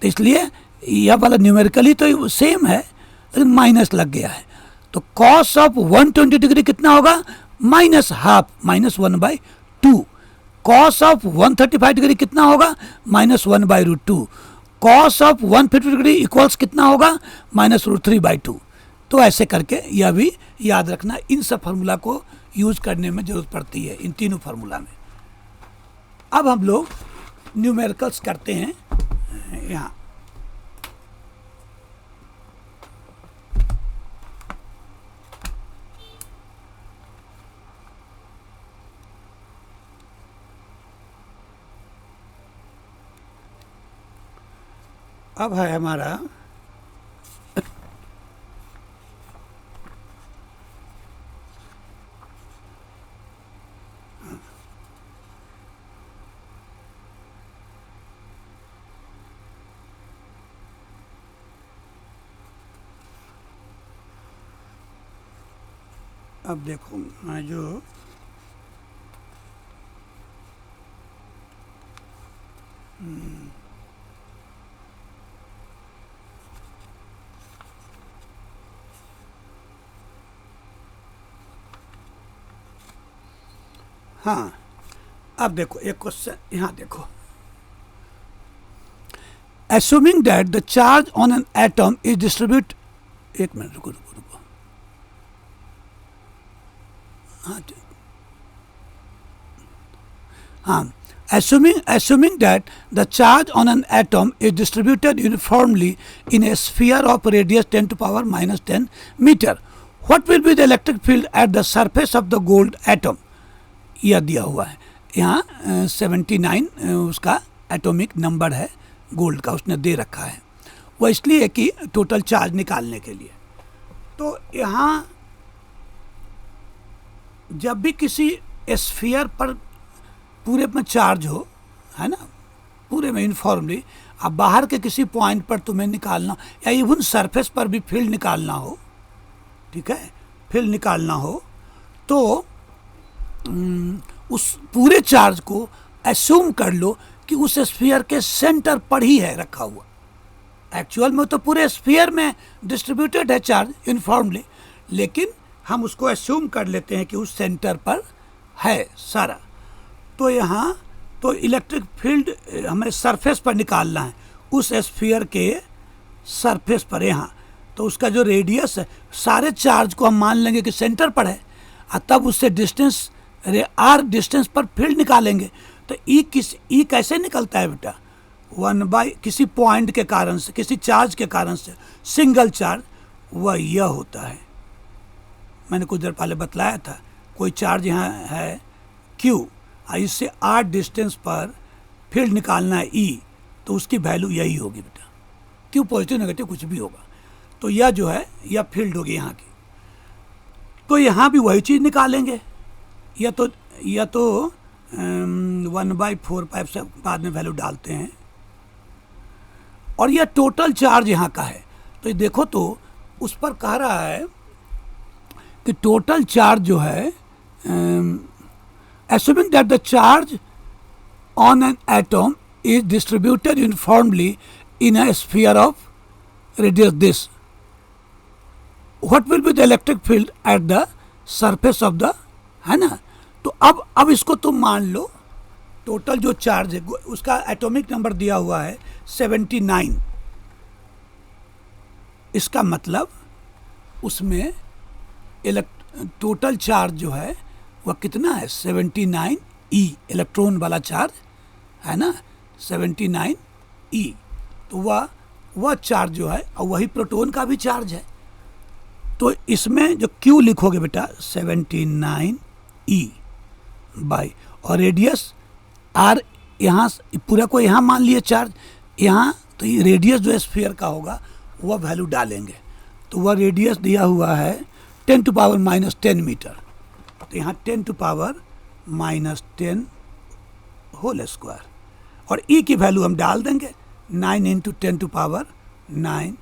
तो इसलिए यह वाला न्यूमेरिकली तो सेम है, लेकिन माइनस लग गया है। तो कॉस ऑफ 120 डिग्री कितना होगा? -12, -1/2। कॉस ऑफ 135 डिग्री कितना होगा, -1/√2। कॉस ऑफ 150 डिग्री इक्वल्स कितना होगा, -√3/2। तो ऐसे करके यह भी याद रखना, इन सब फार्मूला को यूज करने में जरूरत पड़ती है, इन तीनों फार्मूला में। अब हम लोग न्यूमेरिकल्स करते हैं यहाँ। अब है हमारा अब देखो मैं जो हाँ, अब देखो एक क्वेश्चन यहाँ देखो, assuming that the charge on an atom is distributed, एक मिनट रुको रुको रुको, हाँ, assuming that the charge on an atom is distributed uniformly in a sphere of radius 10 to power minus 10 meter, what will be the electric field at the surface of the gold atom? यह दिया हुआ है यहाँ 79 उसका atomic number है gold का, उसने दे रखा है, वह इसलिए कि टोटल चार्ज निकालने के लिए। तो यहाँ जब भी किसी स्फीयर पर पूरे में चार्ज हो, है ना, पूरे में यूनिफॉर्मली, अब बाहर के किसी पॉइंट पर तुम्हें निकालना या इवन सरफेस पर भी फील्ड निकालना हो, ठीक है, फील्ड निकालना हो, तो उस पूरे चार्ज को एस्यूम कर लो कि उस स्फीयर के सेंटर पर ही है रखा हुआ। एक्चुअल में तो पूरे स्फीयर में डिस्ट्रीब्यूटेड है चार्ज यूनिफॉर्मली, लेकिन हम उसको एस्यूम कर लेते हैं कि उस सेंटर पर है सारा। तो यहाँ तो इलेक्ट्रिक फील्ड हमें सरफेस पर निकालना है, उस स्फीयर के सरफेस पर यहाँ, तो उसका जो रेडियस है सारे चार्ज को हम मान लेंगे कि सेंटर पर है, और तब उससे डिस्टेंस आर डिस्टेंस पर फील्ड निकालेंगे। तो ई कैसे निकलता है बेटा, 1 किसी पॉइंट के कारण से, किसी चार्ज के कारण से, सिंगल चार्ज, वह यह होता है। मैंने कुछ देर पहले बतलाया था, कोई चार्ज यहाँ है क्यू, इससे आर डिस्टेंस पर फील्ड निकालना है ई, तो उसकी वैल्यू यही होगी बेटा, क्यू पॉजिटिव नेगेटिव कुछ भी होगा, तो यह जो है यह फील्ड होगी यहाँ की। तो यहाँ भी वही चीज़ निकालेंगे, या तो 1/4 से बाद में वैल्यू डालते हैं, और यह टोटल चार्ज यहाँ का है। तो ये देखो तो उस पर कह रहा है कि टोटल चार्ज जो है, assuming that the charge on an atom is distributed uniformly in a sphere of radius this, what will be the electric field at the surface of the, है ना। तो अब इसको तुम मान लो, टोटल जो चार्ज है उसका एटॉमिक नंबर दिया हुआ है 79, इसका मतलब उसमें टोटल चार्ज जो है वह कितना है, 79 ई, इलेक्ट्रॉन वाला चार्ज है ना, 79 ई। तो वह चार्ज जो है, और वही प्रोटॉन का भी चार्ज है। तो इसमें जो क्यू लिखोगे बेटा 79 ई बाई, और रेडियस आर, यहाँ पूरा को यहाँ मान लिए चार्ज यहाँ, तो ये रेडियस जो स्फीयर का होगा वह वैल्यू डालेंगे। तो वह रेडियस दिया हुआ है 10⁻⁻10 मीटर, तो यहाँ 10⁻⁻10 होल स्क्वायर, और ई की वैल्यू हम डाल देंगे 9 × 10⁻9,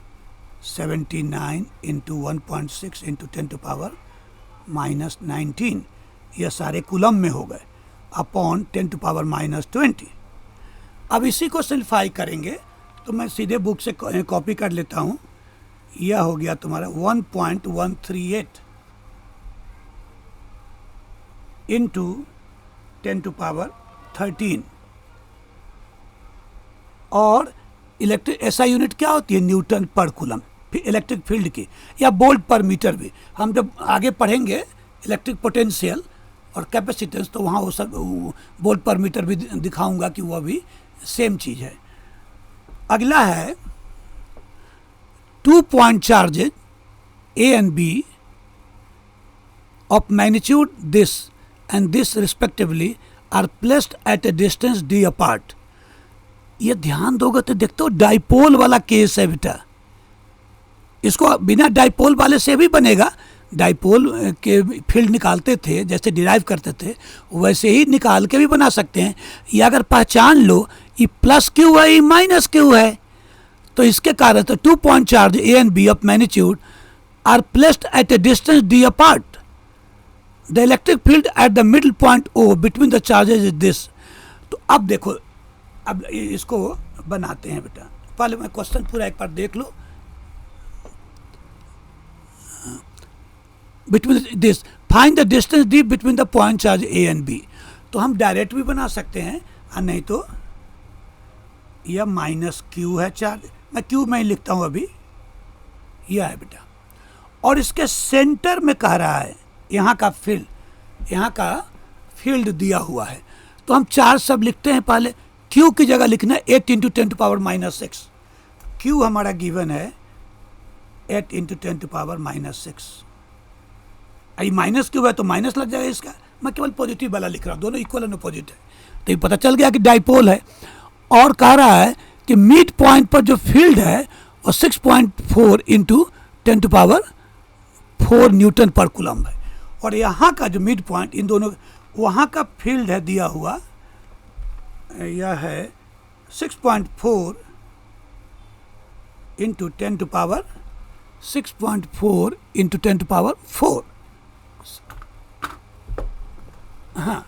79 × 1.6 × 10⁻⁻19, यह सारे कूलम में हो गए, अपॉन 10⁻⁻20। अब इसी को सिंप्लीफाई करेंगे तो मैं सीधे बुक से कॉपी कर लेता हूँ, यह हो गया तुम्हारा 1.138 इंटू 10⁻⁻ 13। और इलेक्ट्रिक एसआई यूनिट क्या होती है? न्यूटन पर कूलम। फिर इलेक्ट्रिक फील्ड की, या वोल्ट पर मीटर भी। हम जब आगे पढ़ेंगे इलेक्ट्रिक पोटेंशियल और कैपेसिटेंस, तो वहाँ वो सब वोल्ट पर मीटर भी दिखाऊंगा कि वह भी सेम चीज़ है। अगला है 2 point charges A and B of magnitude this and this respectively are placed at a distance d apart. ये ध्यान दोगे तो देखते हो डाइपोल वाला केस है बेटा। इसको बिना डाइपोल वाले से भी बनेगा। डाइपोल के फील्ड निकालते थे, जैसे डिराइव करते थे, वैसे ही निकाल के भी बना सकते हैं। या अगर पहचान लो ये प्लस क्यू है, ये माइनस क्यू है, तो इसके कारण तो 2 point charge A and B of magnitude are placed at a distance d apart. The electric field at the middle point O between the charges is this. तो अब देखो, अब इसको बनाते हैं बेटा। पहले मैं क्वेश्चन पूरा एक बार देख लो। Between this find the distance D between the point charge A and B. तो हम डायरेक्ट भी बना सकते हैं, और नहीं तो यह माइनस क्यू है चार्ज, मैं क्यू में ही लिखता हूँ अभी, यह है बेटा। और इसके सेंटर में कह रहा है यहाँ का फील्ड दिया हुआ है। तो हम चार्ज सब लिखते हैं। पहले क्यू की जगह लिखना है 8 × 10⁻⁻6। क्यू हमारा गिवन है 8 × 10⁻⁻6। आई माइनस क्यू है तो माइनस लग जाएगा इसका। मैं केवल पॉजिटिव वाला लिख रहा हूँ, दोनों इक्वल एंड अपोजिट है। तो ये पता चल गया कि डाइपोल है। और कह रहा है कि मिड पॉइंट पर जो फील्ड है वो 6.4 × 10⁴ न्यूटन पर कूलम है। और यहाँ का जो मिड पॉइंट, इन दोनों, वहाँ का फील्ड है दिया हुआ, यह है 6.4 × 10⁴ हाँ,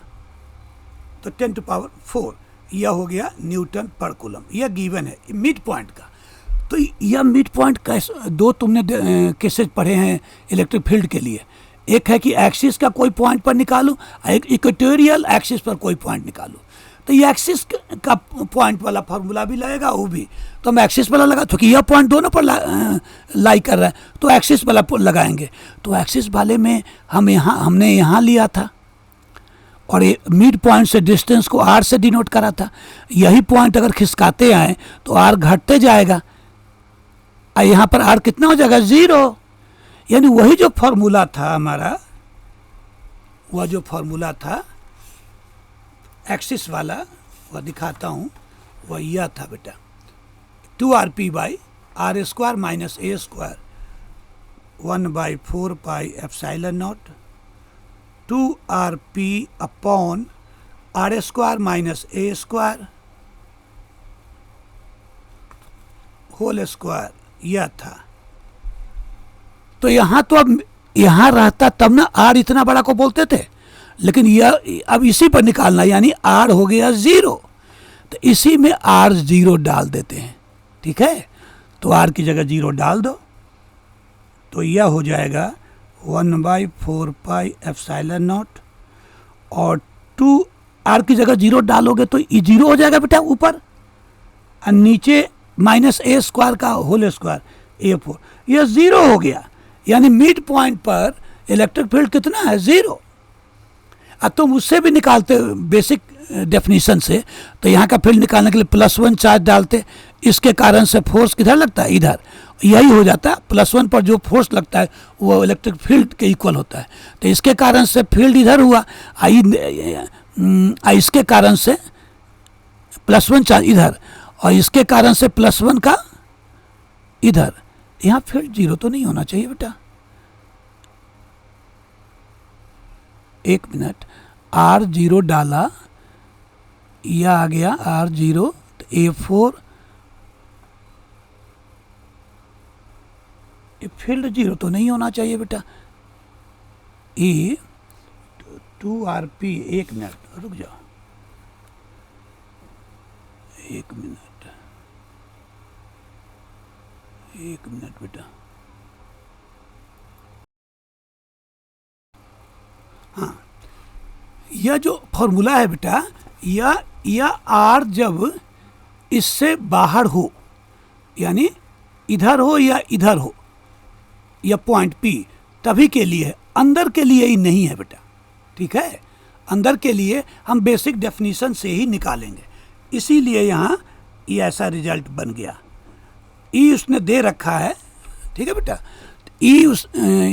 तो 10⁴ यह हो गया न्यूटन पर कूलम। यह गिवन है मिड पॉइंट का। तो यह मिड पॉइंट कैसे, दो तुमने केसेस पढ़े हैं इलेक्ट्रिक फील्ड के लिए। एक है कि एक्सिस का कोई पॉइंट पर निकालो, एक इक्वेटोरियल एक्सिस पर कोई पॉइंट निकालो। तो ये एक्सिस का पॉइंट वाला फार्मूला भी लगेगा, वो भी तो हम एक्सिस वाला लगा, क्योंकि यह पॉइंट दोनों पर लाई कर रहा है, तो एक्सिस वाला लगाएंगे। तो एक्सिस वाले में हमने यहाँ लिया था, और ये मिड पॉइंट से डिस्टेंस को आर से डिनोट करा था। यही पॉइंट अगर खिसकाते आए तो आर घटते जाएगा, और यहाँ पर आर कितना हो जाएगा? 0। यानी वही जो फॉर्मूला था हमारा, वह जो फॉर्मूला था एक्सिस वाला, वह दिखाता हूँ, वह यह था बेटा 2rp/r² - a² 1/4πε0 2rp/r² - a² यह था। तो यहाँ तो अब यहाँ रहता तब ना आर इतना बड़ा को बोलते थे, लेकिन यह अब इसी पर निकालना, यानी आर हो गया 0। तो इसी में आर 0 डाल देते हैं, ठीक है। तो आर की जगह 0 डाल दो, तो यह हो जाएगा 1/4πε0, और 2 आर की जगह 0 डालोगे तो ये 0 हो जाएगा बेटा ऊपर, और नीचे -a² का होल स्क्वायर a4, यह 0 हो गया। यानी मिड पॉइंट पर इलेक्ट्रिक फील्ड कितना है? 0। अब तुम उससे भी निकालते बेसिक डेफिनेशन से, तो यहाँ का फील्ड निकालने के लिए +1 चार्ज डालते, इसके कारण से फोर्स किधर लगता है? इधर। यही हो जाता है, +1 पर जो फोर्स लगता है वो इलेक्ट्रिक फील्ड के इक्वल होता है। तो इसके कारण से फील्ड इधर हुआ, इसके कारण से +1 चार्ज इधर, और इसके कारण से +1 का इधर। यहाँ फील्ड 0 तो नहीं होना चाहिए बेटा। एक मिनट, R0 डाला, यह आ गया R0, तो A4, फील्ड 0 तो नहीं होना चाहिए बेटा। E 2rp, एक मिनट रुक जाओ, एक मिनट बेटा। हाँ, यह जो फॉर्मूला है बेटा, या आर जब इससे बाहर हो, यानी इधर हो या इधर हो, या पॉइंट पी, तभी के लिए है, अंदर के लिए ही नहीं है बेटा। ठीक है, अंदर के लिए हम बेसिक डेफिनेशन से ही निकालेंगे, इसीलिए यहाँ ये ऐसा रिजल्ट बन गया। ई उसने दे रखा है, ठीक है बेटा, ई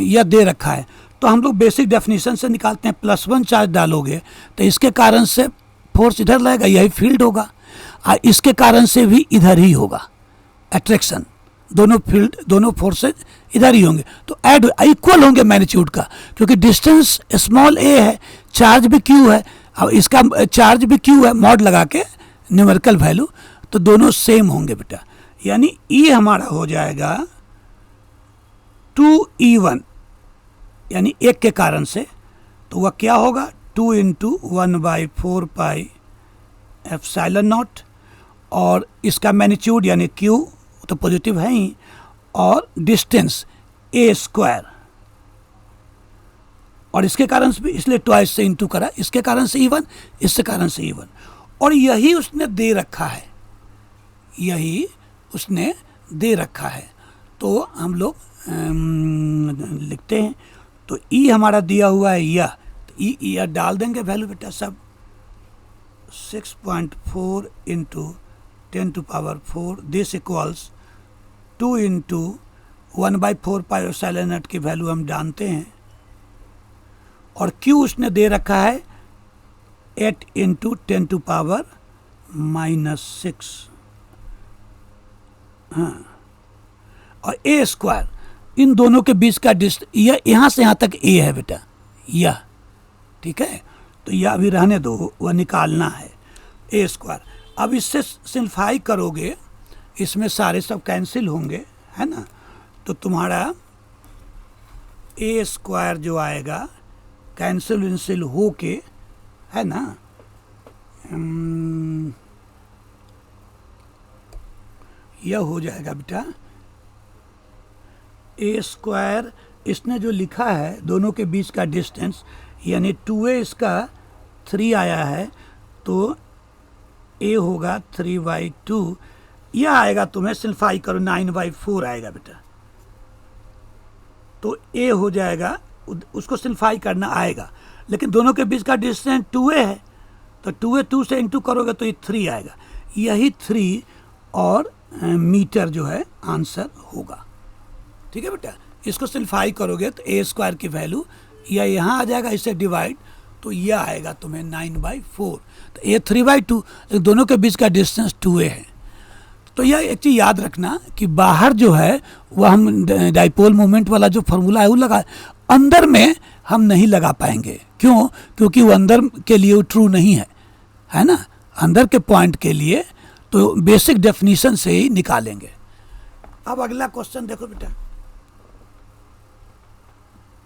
यह दे रखा है, तो हम लोग बेसिक डेफिनेशन से निकालते हैं। +1 चार्ज डालोगे तो इसके कारण से फोर्स इधर लगेगा, यही फील्ड होगा, और इसके कारण से भी इधर ही होगा अट्रैक्शन। दोनों फील्ड, दोनों फोर्सेज इधर ही होंगे, तो ऐड इक्वल होंगे मैग्नीट्यूड का, क्योंकि डिस्टेंस स्मॉल ए है, चार्ज भी क्यू है, अब इसका चार्ज भी क्यू है, मॉड लगा के न्यूमेरिकल वैल्यू, तो दोनों सेम होंगे बेटा। यानी ई हमारा हो जाएगा 2E1, यानी एक के कारण से, तो वह क्या होगा 2 × 1/4 पाई एप्सिलॉन नॉट, और इसका मैग्नीट्यूड यानी क्यू तो पॉजिटिव है ही, और डिस्टेंस a², और इसके कारण से भी इसलिए ट्वाइस से इंटू करा, इसके कारण से E1, इसके कारण से E1, और यही उसने दे रखा है, यही उसने दे रखा है। तो हम लोग लिखते हैं, तो ई हमारा दिया हुआ है यह, तो ई डाल देंगे वैल्यू बेटा सब, 6.4 × 10⁴, this equals 2 × 1/4 pi epsilon not की वैल्यू हम जानते हैं, और Q उसने दे रखा है 8 × 10⁻⁻6, हाँ, और a², इन दोनों के बीच का डिस्टेंस, यह यहाँ से यहाँ तक a है बेटा, यह, ठीक है, तो यह अभी रहने दो, वह निकालना है a²। अब इससे सिंप्लीफाई करोगे, इसमें सारे सब कैंसिल होंगे, है ना, तो तुम्हारा a² जो आएगा कैंसिल हो के, है ना, यह हो जाएगा बेटा a², इसने जो लिखा है दोनों के बीच का डिस्टेंस, यानी 2a, इसका 3 आया है, तो a होगा 3/2, यह आएगा, तुम्हें सिंप्लीफाई करो 9/4 आएगा बेटा, तो a हो जाएगा, उसको सिंप्लीफाई करना आएगा, लेकिन दोनों के बीच का डिस्टेंस 2a है, तो 2a 2 से इंटू करोगे तो ये 3 आएगा, यही 3 और मीटर जो है आंसर होगा। ठीक है बेटा, इसको सिंप्लीफाई करोगे तो a² की वैल्यू या यहाँ आ जाएगा, इससे डिवाइड, तो यह आएगा तुम्हें 9/4, तो a 3/2, दोनों के बीच का डिस्टेंस 2a है। तो यह एक चीज़ याद रखना कि बाहर जो है वह हम डाइपोल मोमेंट वाला जो फॉर्मूला है वो लगा, अंदर में हम नहीं लगा पाएंगे, क्यों? क्योंकि वो अंदर के लिए वो ट्रू नहीं है ना, अंदर के पॉइंट के लिए तो बेसिक डेफिनेशन से ही निकालेंगे। अब अगला क्वेश्चन देखो बेटा,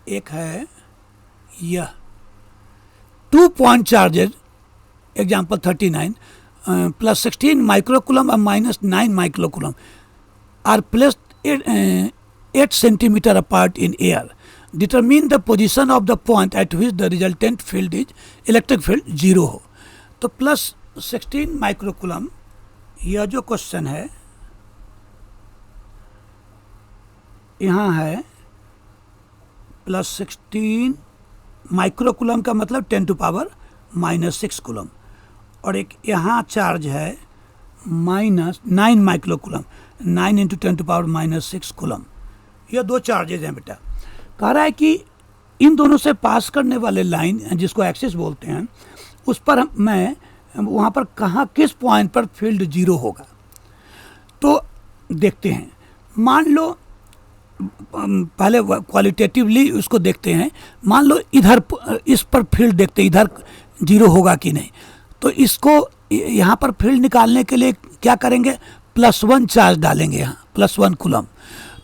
एक है यह 2 पॉइंट चार्जेज, एग्जाम्पल 39, +16 माइक्रोकूलम और -9 microcoulomb are placed 8 centimetre apart in air, determine the position of the point at which the resultant field is electric field 0 हो। तो +16 माइक्रोकूलम, यह जो क्वेश्चन है यहाँ है, +16 माइक्रोकूलम का मतलब 10⁻⁻6 कूलम, और एक यहाँ चार्ज है -9 माइक्रोकूलम, 9 × 10⁻⁻6 कूलम, यह दो चार्जेज हैं बेटा। कह रहा है कि इन दोनों से पास करने वाले लाइन जिसको एक्सिस बोलते हैं, उस पर मैं वहाँ पर कहाँ, किस पॉइंट पर फील्ड 0 होगा। तो देखते हैं, मान लो पहले क्वालिटेटिवली उसको देखते हैं, मान लो इधर इस पर फील्ड देखते हैं, इधर 0 होगा कि नहीं। तो इसको यहाँ पर फील्ड निकालने के लिए क्या करेंगे, +1 चार्ज डालेंगे यहाँ, +1 कूलम,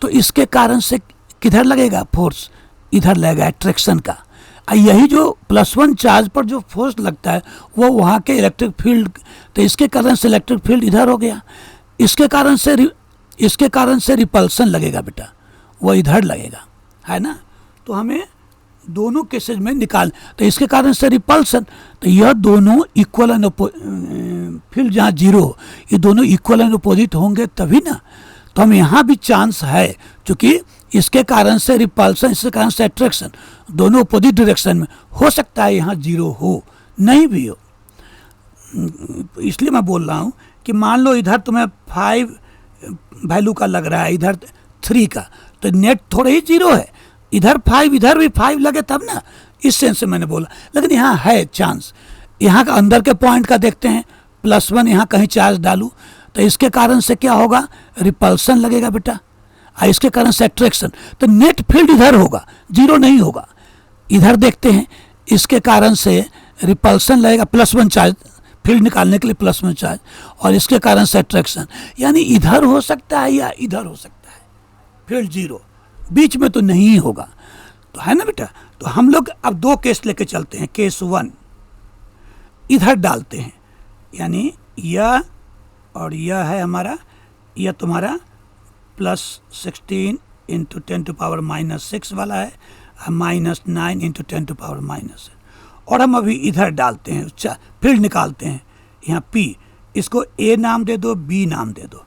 तो इसके कारण से किधर लगेगा फोर्स, इधर लगेगा अट्रैक्शन का। यही जो +1 चार्ज पर जो फोर्स लगता है वो वहाँ के इलेक्ट्रिक फील्ड, तो इसके कारण से इलेक्ट्रिक फील्ड इधर हो गया, इसके कारण से रिपल्सन लगेगा बेटा, वो इधर लगेगा, है ना। तो हमें दोनों केसेज में निकाल, तो इसके कारण से रिपल्सन, तो यह दोनों इक्वल एंड फील्ड जहाँ जीरो हो, ये दोनों इक्वल एंड अपोजिट होंगे तभी ना। तो हम यहाँ भी चांस है, क्योंकि इसके कारण से रिपल्सन, इसके कारण से अट्रैक्शन, दोनों अपोजिट डायरेक्शन में हो सकता है यहाँ जीरो हो, नहीं भी हो। इसलिए मैं बोल रहा हूँ कि मान लो इधर तुम्हें 5 वैल्यू का लग रहा है, इधर 3 का, तो नेट थोड़े ही जीरो है, इधर 5 इधर भी 5 लगे तब ना, इस सेंस से मैंने बोला। लेकिन यहाँ है चांस, यहाँ का अंदर के पॉइंट का देखते हैं, +1 यहाँ कहीं चार्ज डालूँ तो इसके कारण से क्या होगा, रिपल्सन लगेगा बेटा, और इसके कारण से अट्रैक्शन, तो नेट फील्ड इधर होगा, जीरो नहीं होगा। इधर देखते हैं, इसके कारण से रिपल्सन लगेगा, +1 चार्ज, फील्ड निकालने के लिए +1 चार्ज, और इसके कारण से अट्रैक्शन, यानी इधर हो सकता है या इधर हो सकता है, फील्ड जीरो, बीच में तो नहीं होगा। तो है ना बेटा। तो हम लोग अब 2 केस लेके चलते हैं। केस 1 इधर डालते हैं, यानी यह और यह है हमारा, यह तुम्हारा +16 इंटू 10⁻⁻6 वाला है, -9 इंटू 10⁻⁻6, और हम अभी इधर डालते हैं, फील्ड निकालते हैं। यहाँ P, इसको A नाम दे दो, B नाम दे दो।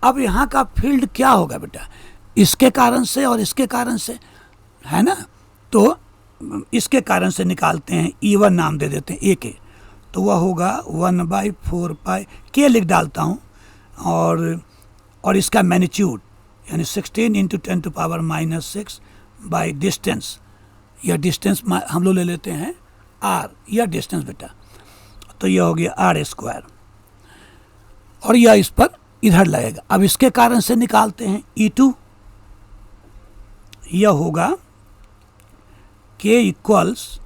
अब यहाँ का फील्ड क्या होगा बेटा, इसके कारण से और इसके कारण से, है ना। तो इसके कारण से निकालते हैं, E1 नाम दे देते हैं A के, तो वह होगा 1/4π K लिख डालता हूँ, और इसका मैग्नीट्यूड यानी 16 इंटू 10⁻⁻6 बाई डिस्टेंस, यह डिस्टेंस हम लोग ले लेते हैं R, यह डिस्टेंस बेटा, तो यह हो गया R², और यह इस पर इधर लगेगा। अब इसके कारण से निकालते हैं E2, यह होगा K इक्वल्स,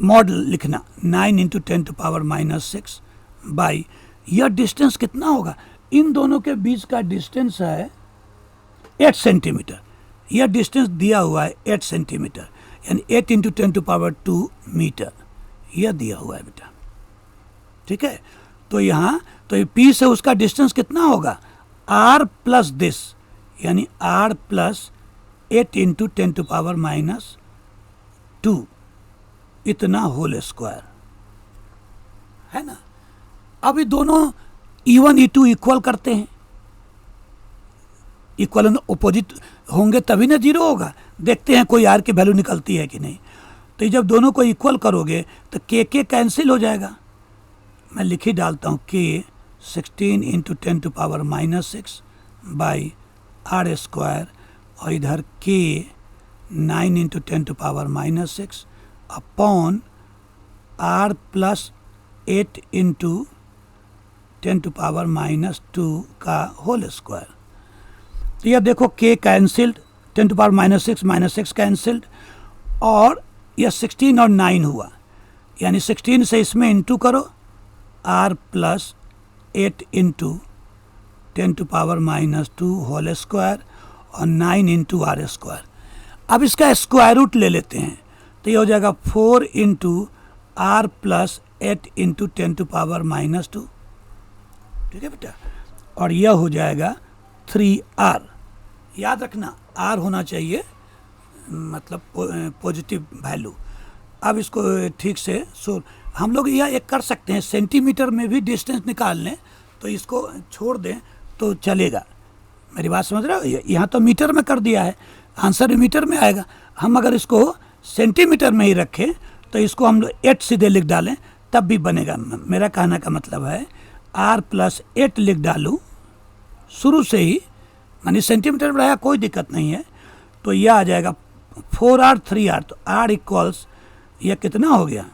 मॉडल लिखना 9 इंटू 10⁻⁻6 बाई, यह डिस्टेंस कितना होगा, इन दोनों के बीच का डिस्टेंस है 8 सेंटीमीटर, यह डिस्टेंस दिया हुआ है 8 सेंटीमीटर, यानी 8 इंटू 10⁻2 मीटर, यह दिया हुआ है बेटा, ठीक है। तो यहाँ तो ये P से उसका डिस्टेंस कितना होगा, R प्लस दिस, यानी R प्लस 8 इंटू 10⁻⁻2, इतना होल स्क्वायर, है ना। अब ये दोनों E1 E2 इक्वल करते हैं, इक्वल अपोजिट होंगे तभी ना जीरो होगा। देखते हैं कोई R की वैल्यू निकलती है कि नहीं। तो जब दोनों को इक्वल करोगे तो K कैंसिल हो जाएगा, मैं लिख ही डालता हूँ K 16 इंटू 10⁻⁻6 बाई R², और इधर K 9 into 10⁻⁻6 upon R plus 8 into 10⁻⁻2 का होल स्क्वायर। तो यह देखो K कैंसिल्ड, 10⁻⁻6 कैंसिल्ड, और यह 16 और 9 हुआ, यानी 16 से इसमें इंटू करो, R plus 8 into 10⁻⁻2 whole square, और 9 इंटू R²। अब इसका स्क्वायर रूट ले लेते हैं, तो ये हो जाएगा 4 इंटू R प्लस 8 इंटू 10⁻⁻2, ठीक है बेटा, और यह हो जाएगा 3R। याद रखना R होना चाहिए, मतलब पॉजिटिव वैल्यू। अब इसको ठीक से हम लोग यह एक कर सकते हैं, सेंटीमीटर में भी डिस्टेंस निकाल लें, तो इसको छोड़ दें तो चलेगा। मेरी बात समझ रहे हो, यहाँ तो मीटर में कर दिया है, आंसर मीटर में आएगा। हम अगर इसको सेंटीमीटर में ही रखें तो इसको हम लोग 8 सीधे लिख डालें तब भी बनेगा। मेरा कहने का मतलब है R प्लस 8 लिख डालूँ शुरू से ही, यानी सेंटीमीटर में रहेगा कोई दिक्कत नहीं है, तो यह आ जाएगा 4R 3R, तो R इक्वल्स यह कितना हो गया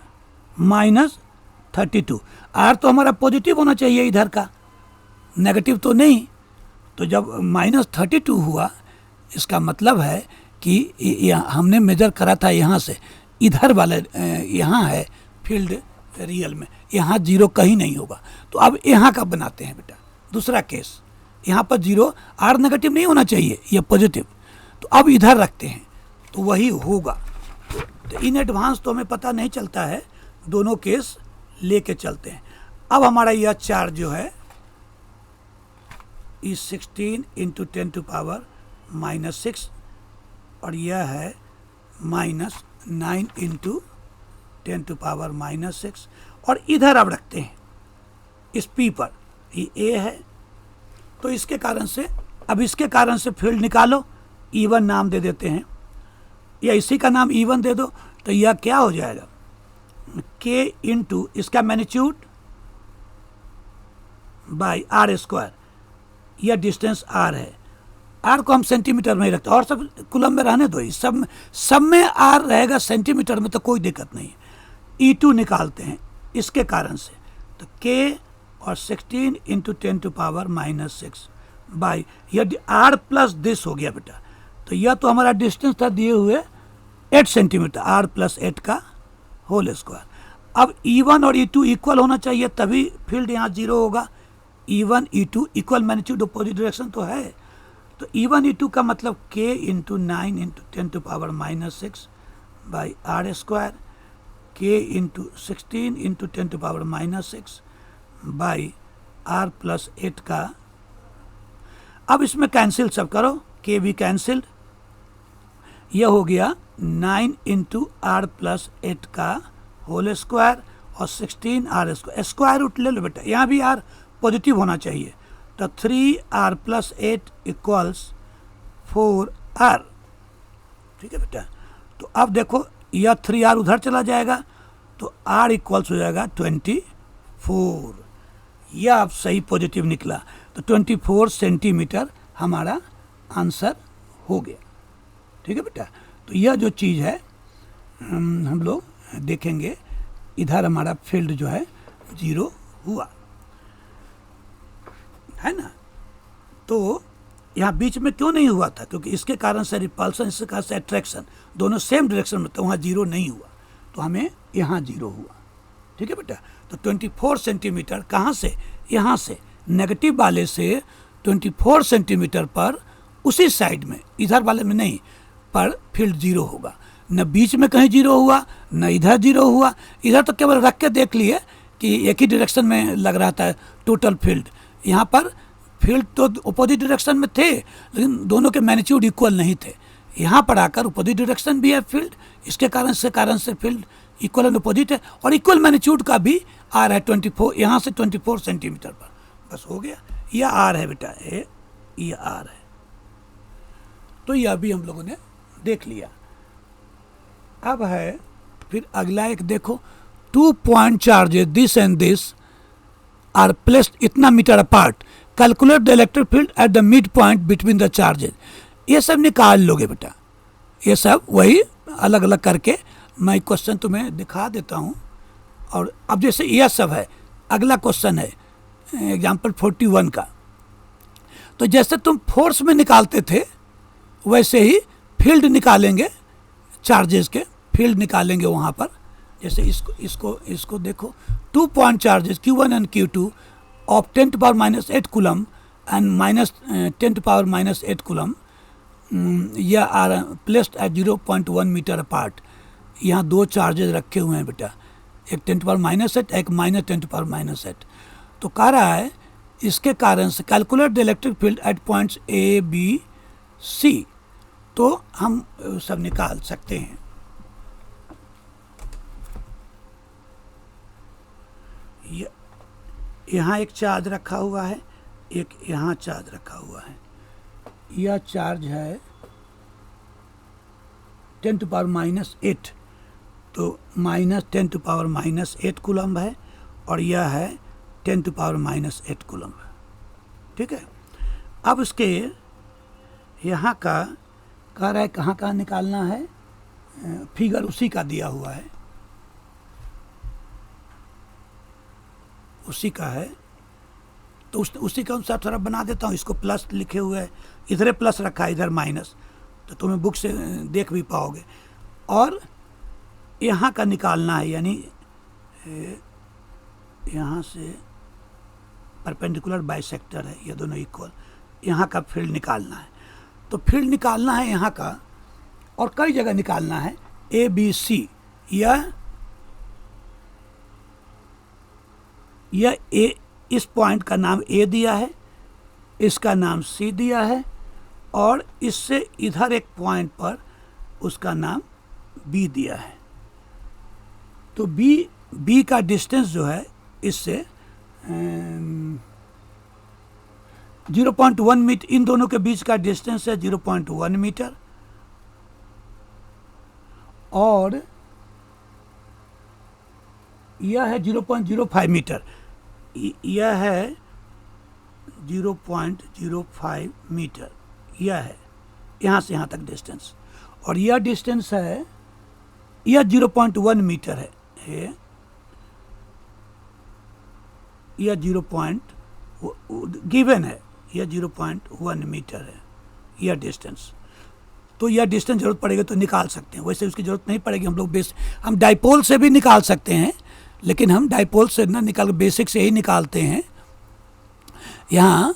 -32। R तो हमारा पॉजिटिव होना चाहिए इधर का, नेगेटिव तो नहीं। तो जब -32 हुआ, इसका मतलब है कि हमने मेजर करा था यहाँ से, इधर वाले यहाँ है फील्ड रियल में, यहाँ जीरो कहीं नहीं होगा। तो अब यहाँ का बनाते हैं बेटा दूसरा केस, यहाँ पर जीरो, R नेगेटिव नहीं होना चाहिए, यह पॉजिटिव, तो अब इधर रखते हैं तो वही होगा। तो इन एडवांस तो हमें पता नहीं चलता है, दोनों केस लेके चलते हैं। अब हमारा यह चार्ज जो है इस 16 इंटू 10⁻⁻6 और यह है 9 इंटू 10⁻⁻6 और इधर अब रखते हैं इस P पर, ये A है, तो इसके कारण से अब इसके कारण से फील्ड निकालो, E1 नाम दे देते हैं या इसी का नाम E1 दे दो, तो यह क्या हो जाएगा K इंटू इसका मैग्नीट्यूड बाई R स्क्वायर, यह डिस्टेंस R है, R को हम सेंटीमीटर में ही रखते हैं और सब कुलम में रहने दो, सब में R रहेगा, सेंटीमीटर में तो कोई दिक्कत नहीं है। E2 निकालते हैं इसके कारण से, तो K और 16 इंटू 10⁻⁻6 बाई यदि R प्लस दिस हो गया बेटा, तो यह तो हमारा डिस्टेंस था दिए हुए 8 सेंटीमीटर, R प्लस 8 का होल स्क्वायर। अब E1 और E2 इक्वल होना चाहिए, तभी फील्ड यहाँ 0 होगा। E1 E2 equal magnitude opposite direction तो है, तो E1 E2 का मतलब K into 9 into 10⁻⁻6 by R square, K into 16 into 10⁻⁻6 by R plus 8 का, अब इसमें कैंसिल सब करो, K भी कैंसिल्ड, यह हो गया 9 इंटू R प्लस 8 का होल स्क्वायर और 16 R स्क्वायर, स्क्वायर रूट ले लो बेटा, यहाँ भी R पॉजिटिव होना चाहिए, तो 3R प्लस 8 इक्वल्स 4R, ठीक है बेटा। तो अब देखो यह 3R उधर चला जाएगा, तो R इक्वल्स हो जाएगा 24, यह अब सही पॉजिटिव निकला, तो 24 सेंटीमीटर हमारा आंसर हो गया, ठीक है बेटा। तो यह जो चीज़ है हम लोग देखेंगे, इधर हमारा फील्ड जो है 0 हुआ है ना। तो यहाँ बीच में क्यों नहीं हुआ था, क्योंकि इसके कारण से रिपल्सन, इसके कारण से अट्रैक्शन, दोनों सेम डायरेक्शन में, तो वहाँ 0 नहीं हुआ, तो हमें यहाँ 0 हुआ, ठीक है बेटा। तो 24 सेंटीमीटर कहाँ से, यहाँ से नेगेटिव वाले से 24 सेंटीमीटर पर उसी साइड में, इधर वाले में नहीं, पर फील्ड 0 होगा, न बीच में कहीं 0 हुआ, न इधर 0 हुआ, इधर तो केवल रख के देख लिए कि एक ही डायरेक्शन में लग रहा था टोटल फील्ड, यहाँ पर फील्ड तो अपोजिट डायरेक्शन में थे, लेकिन दोनों के मैग्नीट्यूड इक्वल नहीं थे। यहाँ पर आकर अपोजिट डायरेक्शन भी है फील्ड, इसके कारण से फील्ड इक्वल एंड अपोजिट है, और इक्वल मैग्नीट्यूड का भी आर है 24, यहाँ से 24 सेंटीमीटर पर, बस हो गया। यह आर है बेटा, ये आर है, तो यह भी हम लोगों ने देख लिया। अब है फिर अगला एक देखो, 2 point charges this and this are placed इतना metre apart, calculate the electric field at the mid point between the charges. ये सब निकाल लोगे बेटा, ये सब वही अलग अलग करके मैं क्वेश्चन तुम्हें दिखा देता हूँ। और अब जैसे यह सब है, अगला क्वेश्चन है एग्जाम्पल 41 का, तो जैसे तुम फोर्स में निकालते थे वैसे ही फील्ड निकालेंगे, चार्जेस के फील्ड निकालेंगे वहाँ पर। जैसे इसको देखो, 2 point charges Q1 and Q2 of 10⁻⁻8 coulomb and -10⁻⁻8 coulomb, यह are placed at 0.1 metre apart. यहाँ 2 चार्जेस रखे हुए हैं बेटा, एक 10⁻⁻8 एक -10⁻�8। तो कह रहा है इसके कारण से calculate the electric field eight points A B C, तो हम सब निकाल सकते हैं। यहाँ एक चार्ज रखा हुआ है, एक यहाँ चार्ज रखा हुआ है, यह चार्ज है 10⁻⁸, तो -10⁻⁸ कूलम है, और यह है 10⁻⁸ कूलम, ठीक है। अब इसके यहाँ का कह रहा है कहाँ कहाँ निकालना है, फिगर उसी का दिया हुआ है, उसी का है, तो उसी के अनुसार थोड़ा बना देता हूँ। इसको प्लस लिखे हुए है, इधर प्लस रखा है, इधर माइनस, तो तुम्हें बुक से देख भी पाओगे। और यहाँ का निकालना है, यानी यहाँ से परपेंडिकुलर बाइसेक्टर है, ये दोनों इक्वल, यहाँ का फील्ड निकालना है। तो फील्ड निकालना है यहाँ का, और कई जगह निकालना है, A B C, यह A, इस पॉइंट का नाम A दिया है, इसका नाम C दिया है, और इससे इधर एक पॉइंट पर उसका नाम बी दिया है। तो बी का डिस्टेंस जो है इससे 0.1 मीटर, इन दोनों के बीच का डिस्टेंस है 0.1 मीटर, और यह है 0.05 मीटर, यह है 0.05 मीटर, यह है यहाँ से यहाँ तक डिस्टेंस, और यह डिस्टेंस है, यह 0.1 मीटर है, यह 0. गिवन है, यह 0.1 मीटर है यह डिस्टेंस। तो यह डिस्टेंस जरूरत पड़ेगी तो निकाल सकते हैं, वैसे उसकी जरूरत नहीं पड़ेगी। हम लोग हम डाइपोल से भी निकाल सकते हैं, लेकिन हम डाइपोल से ना निकाल, बेसिक से ही निकालते हैं। यहाँ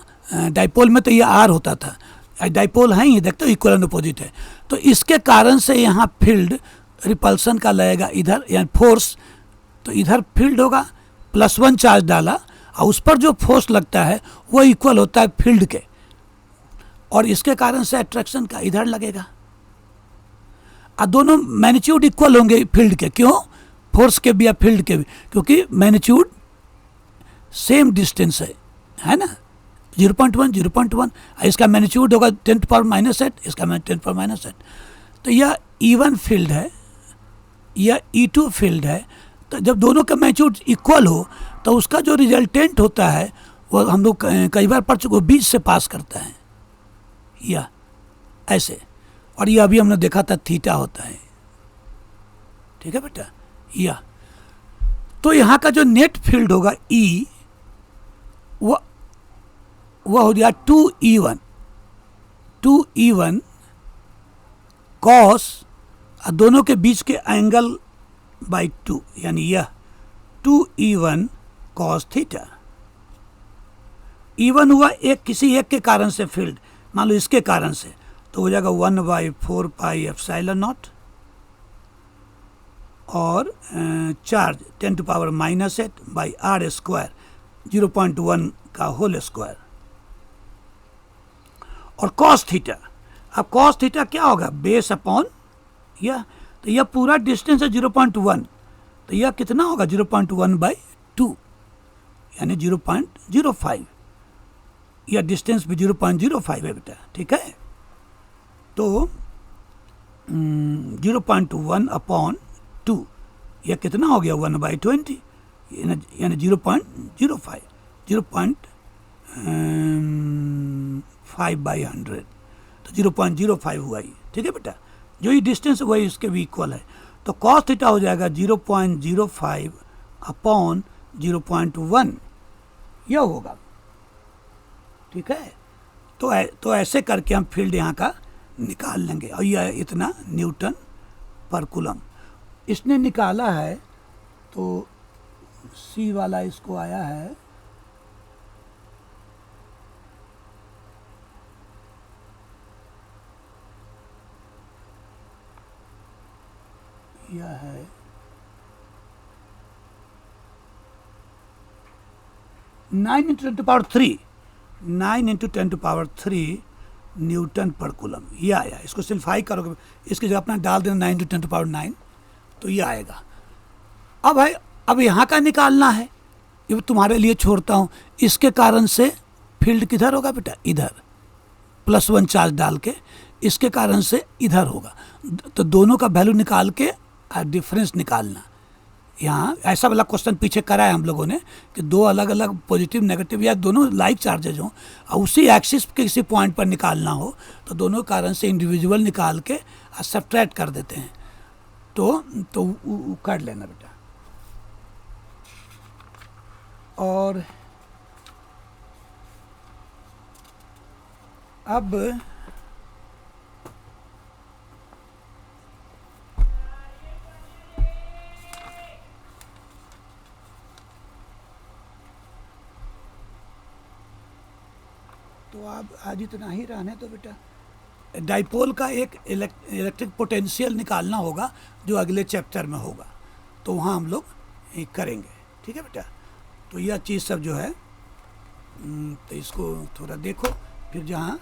डाइपोल में तो ये आर होता था, डाइपोल है ही, देखते हो इक्वल एंड अपोजिट है। तो इसके कारण से यहाँ फील्ड रिपल्सन का लगेगा इधर, यानी फोर्स, तो इधर फील्ड होगा, +1 चार्ज डाला और उस पर जो फोर्स लगता है वो इक्वल होता है फील्ड के, और इसके कारण से अट्रैक्शन का इधर लगेगा। और दोनों मैग्नीट्यूड इक्वल होंगे फील्ड के, क्यों? फोर्स के भी या फील्ड के भी, क्योंकि मैग्नीट्यूड सेम डिस्टेंस है ना, 0.1 0.1, इसका मैग्नीट्यूड होगा 10⁻⁸, इसका 10⁻⁸। तो यह E1 फील्ड है, यह E2 फील्ड है। तो जब दोनों का मैग्नीट्यूड इक्वल हो तो उसका जो रिजल्टेंट होता है वो हम लोग कई बार पढ़ चुके, बीच से पास करता है, या ऐसे। और ये अभी हमने देखा था थीटा होता है, ठीक है बेटा, या। तो यहाँ का जो नेट फील्ड होगा E, वह हो गया 2E1 कॉस, दोनों के बीच के एंगल बाई 2, यानी यह 2E1 कॉस थीटा। E1 हुआ एक, किसी एक के कारण से फील्ड, मान लो इसके कारण से, तो हो जाएगा 1/4πε0, और चार्ज 10⁻⁸ बाई r², 0.1 का होल स्क्वायर, और कॉस थीटा। अब कॉस थीटा क्या होगा? बेस अपॉन यह, तो यह पूरा डिस्टेंस है 0.1, तो यह कितना होगा? 0.1/2, यानी 0.05। यह डिस्टेंस भी 0.05 है बेटा, ठीक है। तो 0.1/2, यह कितना हो गया? 1/20, यानी 0.05, 0.5/100, तो 0.05 हुआ ये, ठीक है बेटा। जो ये डिस्टेंस वही इसके भी इक्वल है। तो कॉस थीटा हो जाएगा 0.05/0.1, यह होगा, ठीक है। तो ऐसे करके हम फील्ड यहाँ का निकाल लेंगे, और यह इतना न्यूटन पर कूलम इसने निकाला है। तो सी वाला इसको आया है यह है 9 × 10⁻³ 9 × 10⁻³ न्यूटन पर कूलम, ये आया। इसको सिंप्लीफाई करोगे, इसकी जगह अपना डाल देना 9 × 10⁻⁹, तो ये आएगा। अब है, अब यहाँ का निकालना है, ये तुम्हारे लिए छोड़ता हूँ। इसके कारण से फील्ड किधर होगा बेटा? इधर, +1 चार्ज डाल के, इसके कारण से इधर होगा। तो दोनों का वैल्यू निकाल के डिफरेंस निकालना। यहाँ ऐसा वाला क्वेश्चन पीछे करा है हम लोगों ने कि दो अलग अलग पॉजिटिव नेगेटिव या दोनों लाइक चार्जेज हों और उसी एक्सिस के किसी पॉइंट पर निकालना हो, तो दोनों कारण से इंडिविजुअल निकाल के सब्ट्रैक्ट कर देते हैं। तो कर लेना बेटा। और अब तो आप आज इतना ही रहने तो बेटा। डाइपोल का एक इलेक्ट्रिक पोटेंशियल निकालना होगा जो अगले चैप्टर में होगा, तो वहाँ हम लोग करेंगे, ठीक है बेटा। तो यह चीज़ सब जो है, तो इसको थोड़ा देखो, फिर जहाँ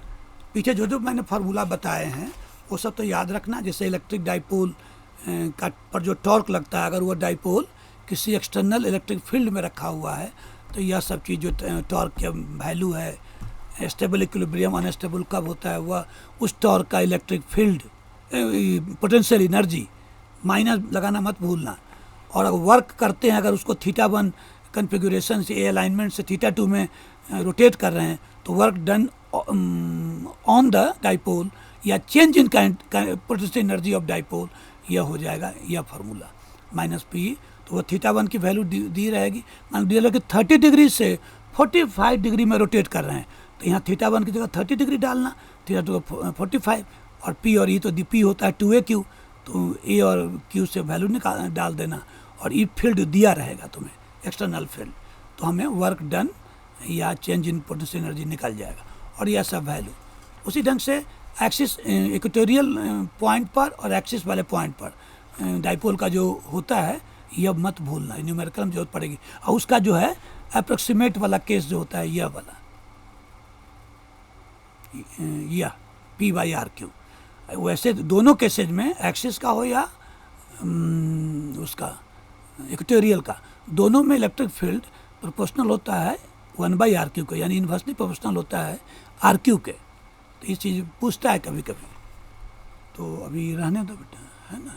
पीछे जो जो मैंने फार्मूला बताए हैं वो सब तो याद रखना। जैसे इलेक्ट्रिक डाइपोल का पर जो टॉर्क लगता है, अगर वो डाइपोल किसी एक्सटर्नल इलेक्ट्रिक फील्ड में रखा हुआ है तो यह सब चीज़ जो टॉर्क के वैल्यू है, स्टेबल इक्विलिब्रियम अनस्टेबल कब होता है, वह उस टॉर्क का electric field potential energy minus लगाना मत भूलना। और अगर वर्क करते हैं, अगर उसको θ1 कन्फिगुरेशन से, ए अलाइनमेंट से θ2 में रोटेट कर रहे हैं, तो work done on the dipole या change in potential energy of dipole, यह हो जाएगा यह फार्मूला माइनस पी। तो वह θ1 की वैल्यू दी रहेगी। मान लीजिए कि 30 डिग्री से 45 डिग्री में रोटेट कर रहे हैं, तो यहाँ θ1 की जगह 30 डिग्री डालना, θ2 45, और पी और ई तो पी होता है 2AQ, तो ए और क्यू से वैल्यू डाल देना, और ई फील्ड दिया रहेगा तुम्हें, एक्सटर्नल फील्ड, तो हमें वर्क डन या चेंज इन पोटेंशियल एनर्जी निकल जाएगा, और यह सब वैल्यू। उसी ढंग से एक्सिस इक्वेटोरियल पॉइंट पर और एक्सिस वाले पॉइंट पर डाइपोल का जो होता है, यह मत भूलना, न्यूमेरिकल में जरूरत पड़ेगी। और उसका जो है अप्रोक्सीमेट वाला केस जो होता है, यह वाला, यह P/RQ। वैसे दोनों केसेज में एक्सिस का हो या उसका इक्वेटोरियल का, दोनों में इलेक्ट्रिक फील्ड प्रोपोर्शनल होता है 1/RQ के, यानी इन्वर्सली प्रोपोर्शनल होता है RQ के। तो ये चीज़ पूछता है कभी कभी, तो अभी रहने दो बेटा, है ना।